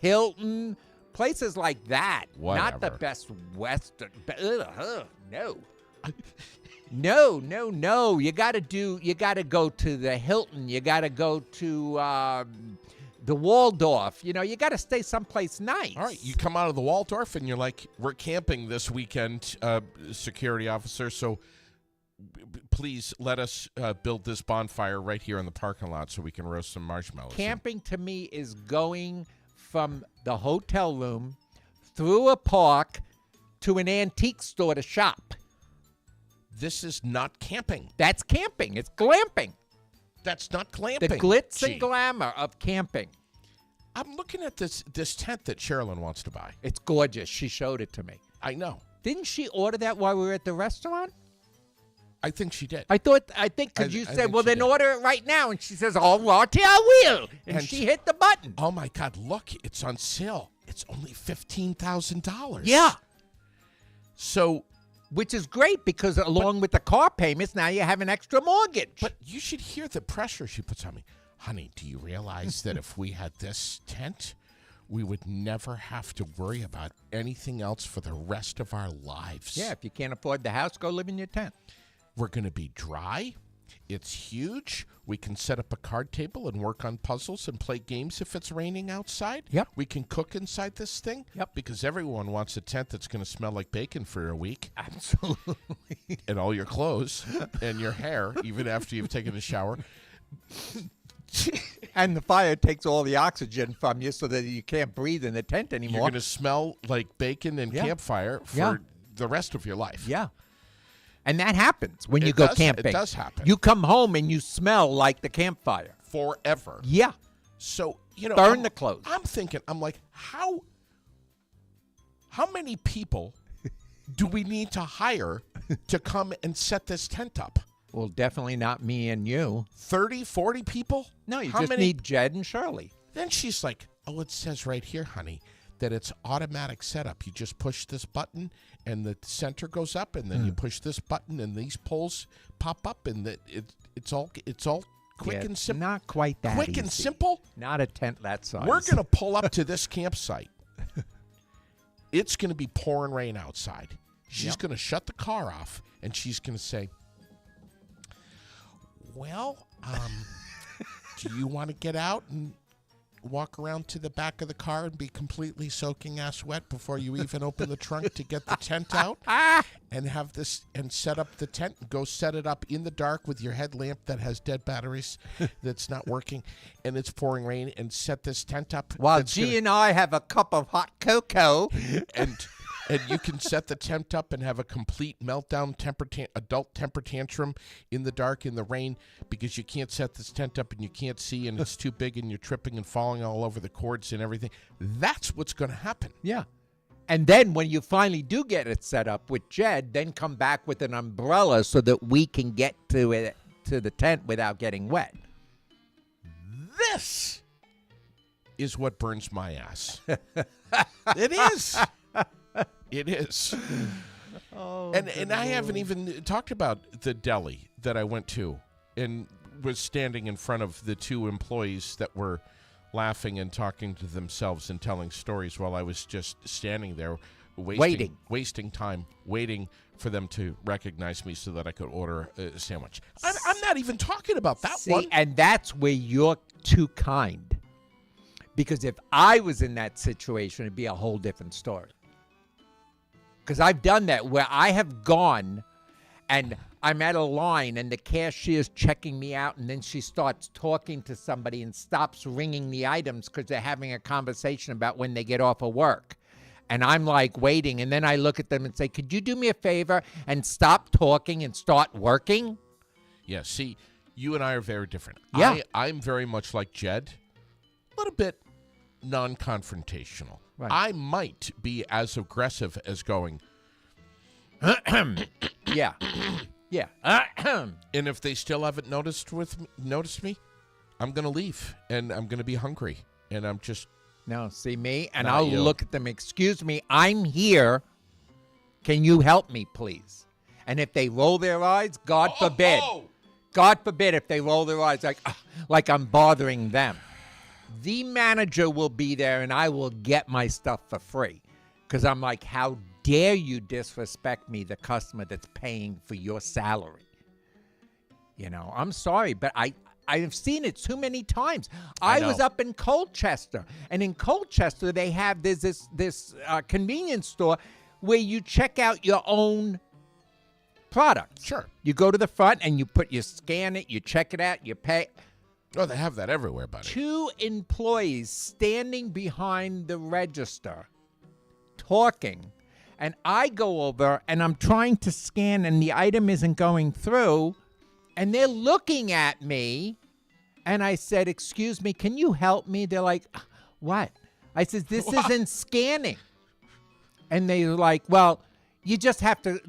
Hilton, places like that. Not the Whatever. Best Western. No. No. You got to go to the Hilton. You got to go to the Waldorf. You got to stay someplace nice. All right, you come out of the Waldorf and you're like, we're camping this weekend, security officer, so please let us build this bonfire right here in the parking lot so we can roast some marshmallows. Camping to me is going from the hotel room through a park to an antique store to shop. This is not camping. That's camping. It's glamping. That's not glamping. The glitz Gee. and glamour of camping. I'm looking at this tent that Sherilyn wants to buy. It's gorgeous. She showed it to me. I know. Didn't she order that while we were at the restaurant? I think she did. I think because you I said, think well, she then did. order it right now. And she says, all righty, I will. And And she hit the button. Oh, my God, look, it's on sale. It's only $15,000. Yeah. So, Which is great because along with the car payments, now you have an extra mortgage. but you should hear the pressure she puts on me. Honey, do you realize that if we had this tent, we would never have to worry about anything else for the rest of our lives? yeah, if you can't afford the house, go live in your tent. We're going to be dry. It's huge. We can set up a card table and work on puzzles and play games if it's raining outside. Yep. We can cook inside this thing. Yep. Because everyone wants a tent that's going to smell like bacon for a week. Absolutely. And all your clothes and your hair, even after you've taken a shower. And the fire takes all the oxygen from you so that you can't breathe in the tent You're anymore. going to smell like bacon and Yeah. campfire for Yeah. the rest of your life. Yeah. And that happens when you It go does- camping. it does happen. You come home and you smell like the campfire. Forever. Yeah. So, you know, Burn the clothes. I'm thinking, I'm like, how many people do we need to hire to come and set this tent up? Well, definitely not me and you. 30, 40 people? No, you How just many? need Jed and Shirley. Then she's like, oh, it says right here, honey, that it's automatic setup. You just push this button and the center goes up, and then you push this button and these poles pop up, and it's all quick Yeah, and simple. Not quite that Quick easy. and simple. Not a tent that size. We're going to pull up to this campsite. It's going to be pouring rain outside. She's Yep. going to shut the car off, and she's going to say, well, do you want to get out and walk around to the back of the car and be completely soaking ass wet before you even open the trunk to get the tent out and have this and set up the tent and go set it up in the dark with your headlamp that has dead batteries that's not working and it's pouring rain and set this tent up While that's G gonna- and I have a cup of hot cocoa. and you can set the tent up and have a complete meltdown adult temper tantrum in the dark in the rain because you can't set this tent up and you can't see and it's too big and you're tripping and falling all over the cords and everything. That's what's going to happen. Yeah. And then when you finally do get it set up with Jed, then come back with an umbrella so that we can get to the tent without getting wet. This is what burns my ass. It is. It is. Oh, And I haven't even talked about the deli that I went to and was standing in front of the two employees that were laughing and talking to themselves and telling stories while I was just standing there wasting time, waiting for them to recognize me so that I could order a sandwich. I'm not even talking about that See, one. and that's where you're too kind. Because if I was in that situation, it'd be a whole different story. Because I've done that where I have gone and I'm at a line and the cashier's checking me out and then she starts talking to somebody and stops ringing the items because they're having a conversation about when they get off of work. And I'm like waiting, and then I look at them and say, could you do me a favor and stop talking and start working? Yeah, see, you and I are very different. Yeah. I'm very much like Jed, a little bit non-confrontational. Right. I might be as aggressive as going, Yeah. Yeah. and if they still haven't noticed me, I'm going to leave, and I'm going to be hungry, and I'm just... No, see me, and Not I'll you. look at them. Excuse me, I'm here. Can you help me, please? And if they roll their eyes, God forbid. God forbid if they roll their eyes like I'm bothering them. The manager will be there, and I will get my stuff for free. Because I'm like, how dare you disrespect me, the customer that's paying for your salary? You know, I'm sorry, but I've seen it too many times. I was know. up in Colchester, and in Colchester they have this convenience store where you check out your own products. Sure. You go to the front and you scan it, you check it out, you pay. Oh, they have that everywhere, buddy. 2 employees standing behind the register talking, and I go over and I'm trying to scan and the item isn't going through, and they're looking at me, and I said, excuse me, can you help me? They're like, what? I said, this isn't scanning. And they're like, well, you just have to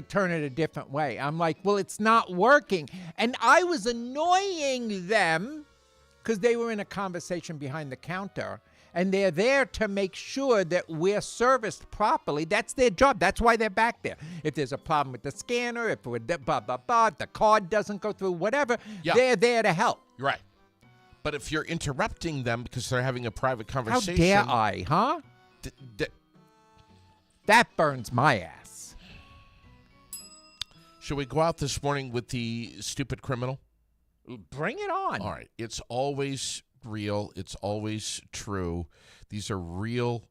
turn it a different way. I'm like, well, it's not working. And I was annoying them because they were in a conversation behind the counter, and they're there to make sure that we're serviced properly. That's their job. That's why they're back there. If there's a problem with the scanner, if the card doesn't go through, whatever, Yeah. they're there to help. You're right. But if you're interrupting them because they're having a private How conversation... dare I, huh? That burns my ass. Should we go out this morning with the stupid criminal? Bring it on. All right. It's always real. It's always true. These are real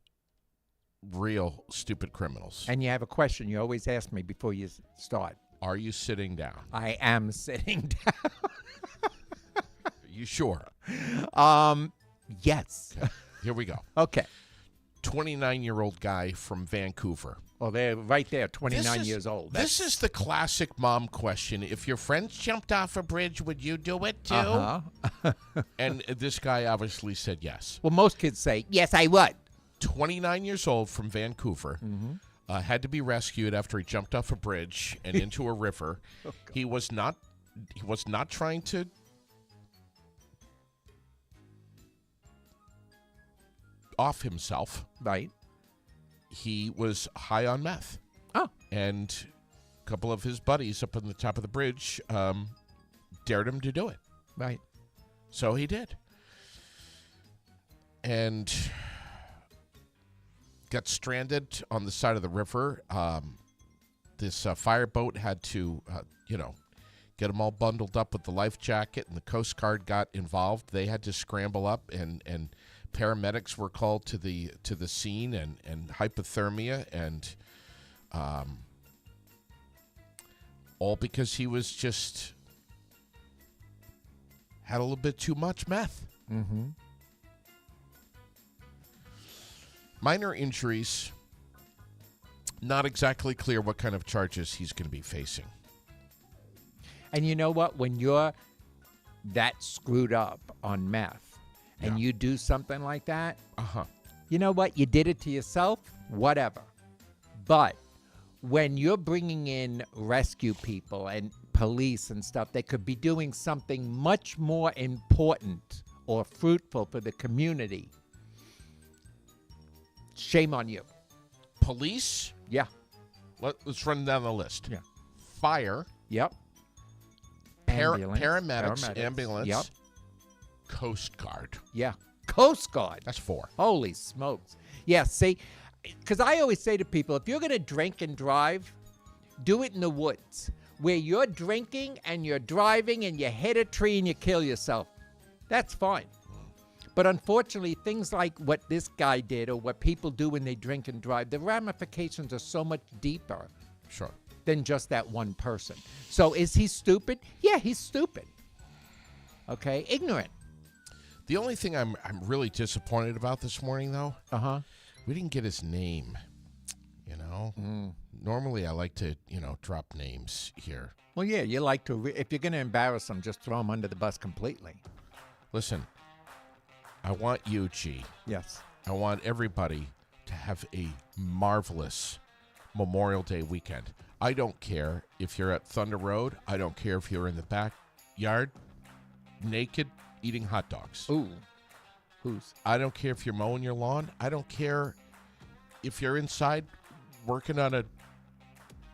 stupid criminals. And you have a question. You always ask me before you start. Are you sitting down? I am sitting down. Are you sure? Yes. Okay. Here we go. Okay. 29-year-old guy from Vancouver. Well, they're right there, 29 years old. This is the classic mom question. If your friends jumped off a bridge, would you do it too? Uh-huh. And this guy obviously said yes. Well, most kids say, yes, I would. 29 years old from Vancouver. Had to be rescued after he jumped off a bridge and into a river. He was not trying to off himself. Right. He was high on meth. Oh. And a couple of his buddies up on the top of the bridge dared him to do it. Right. So he did. And got stranded on the side of the river. This fireboat had to, get them all bundled up with the life jacket, and the Coast Guard got involved. They had to scramble up, and paramedics were called to the scene, and hypothermia, and all because he was just had a little bit too much meth. Mm-hmm. Minor injuries. Not exactly clear what kind of charges he's going to be facing. And you know what? When you're that screwed up on meth and you do something like that, you know what? You did it to yourself, whatever. But when you're bringing in rescue people and police and stuff, they could be doing something much more important or fruitful for the community. Shame on you. Police? Yeah. Let's run down the list. Yeah. Fire. Yep. Paramedics. Ambulance. Yep. Coast Guard. Yeah. Coast Guard. That's 4. Holy smokes. Yeah, see, because I always say to people, if you're going to drink and drive, do it in the woods where you're drinking and you're driving and you hit a tree and you kill yourself. That's fine. But unfortunately, things like what this guy did or what people do when they drink and drive, the ramifications are so much deeper than just that one person. So is he stupid? Yeah, he's stupid. Okay? Ignorant. The only thing I'm really disappointed about this morning, though, we didn't get his name. Normally I like to, drop names here. Well, yeah, you like to, if you're going to embarrass them, just throw them under the bus completely. Listen, I want you, G. Yes. I want everybody to have a marvelous Memorial Day weekend. I don't care if you're at Thunder Road. I don't care if you're in the backyard, naked, eating hot dogs. Ooh. I don't care if you're mowing your lawn. I don't care if you're inside working on a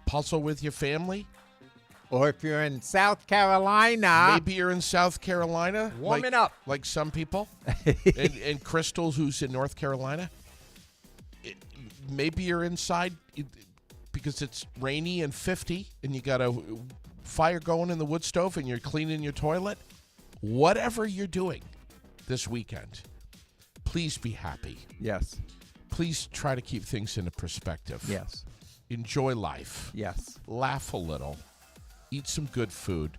puzzle with your family. Or if you're in South Carolina. Maybe you're in South Carolina. Warming up. Like some people. and Crystal, who's in North Carolina. Maybe you're inside because it's rainy and 50 and you got a fire going in the wood stove and you're cleaning your toilet. Whatever you're doing this weekend, please be happy. Yes. Please try to keep things into perspective. Yes. Enjoy life. Yes. Laugh a little. Eat some good food.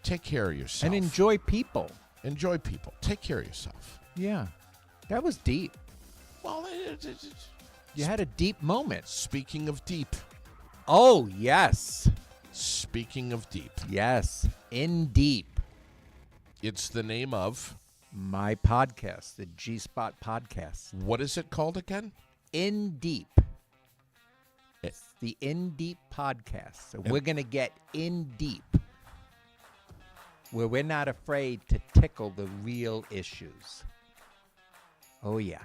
Take care of yourself. And enjoy people. Enjoy people. Take care of yourself. Yeah. That was deep. Well, you had a deep moment. Speaking of deep. Oh, yes. Speaking of deep. Yes. In Deep. It's the name of my podcast, the G-Spot Podcast. What is it called again? In Deep. It's the In Deep Podcast. So we're going to get in deep, where we're not afraid to tickle the real issues. Oh, yeah.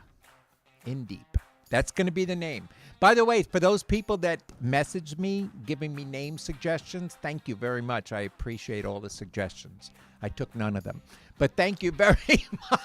In Deep. That's going to be the name. By the way, for those people that message me, giving me name suggestions, thank you very much. I appreciate all the suggestions. I took none of them. But thank you very much.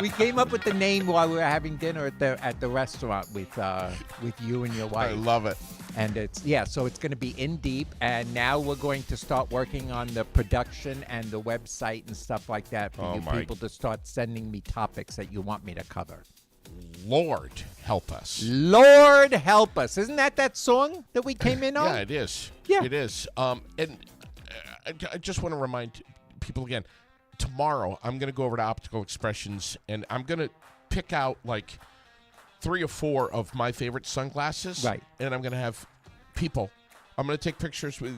We came up with the name while we were having dinner at the restaurant with you and your I wife. love it. And so it's going to be in deep, and now we're going to start working on the production and the website and stuff like that for you people to start sending me topics that you want me to cover. Lord help us. Lord help us. Isn't that song that we came in on? Yeah, it is. Yeah. It is. And I just want to remind people again, tomorrow I'm going to go over to Optical Expressions, and I'm going to pick out like 3 or 4 of my favorite sunglasses. Right. And I'm going to have people. I'm going to take pictures with,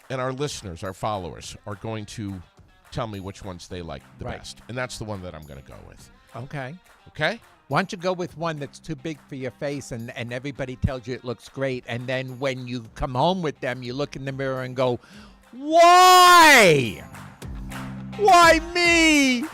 and our listeners, our followers, are going to tell me which ones they like the best. And that's the one that I'm going to go with. Okay. Okay? Why don't you go with one that's too big for your face and everybody tells you it looks great, and then when you come home with them, you look in the mirror and go, why? Why me?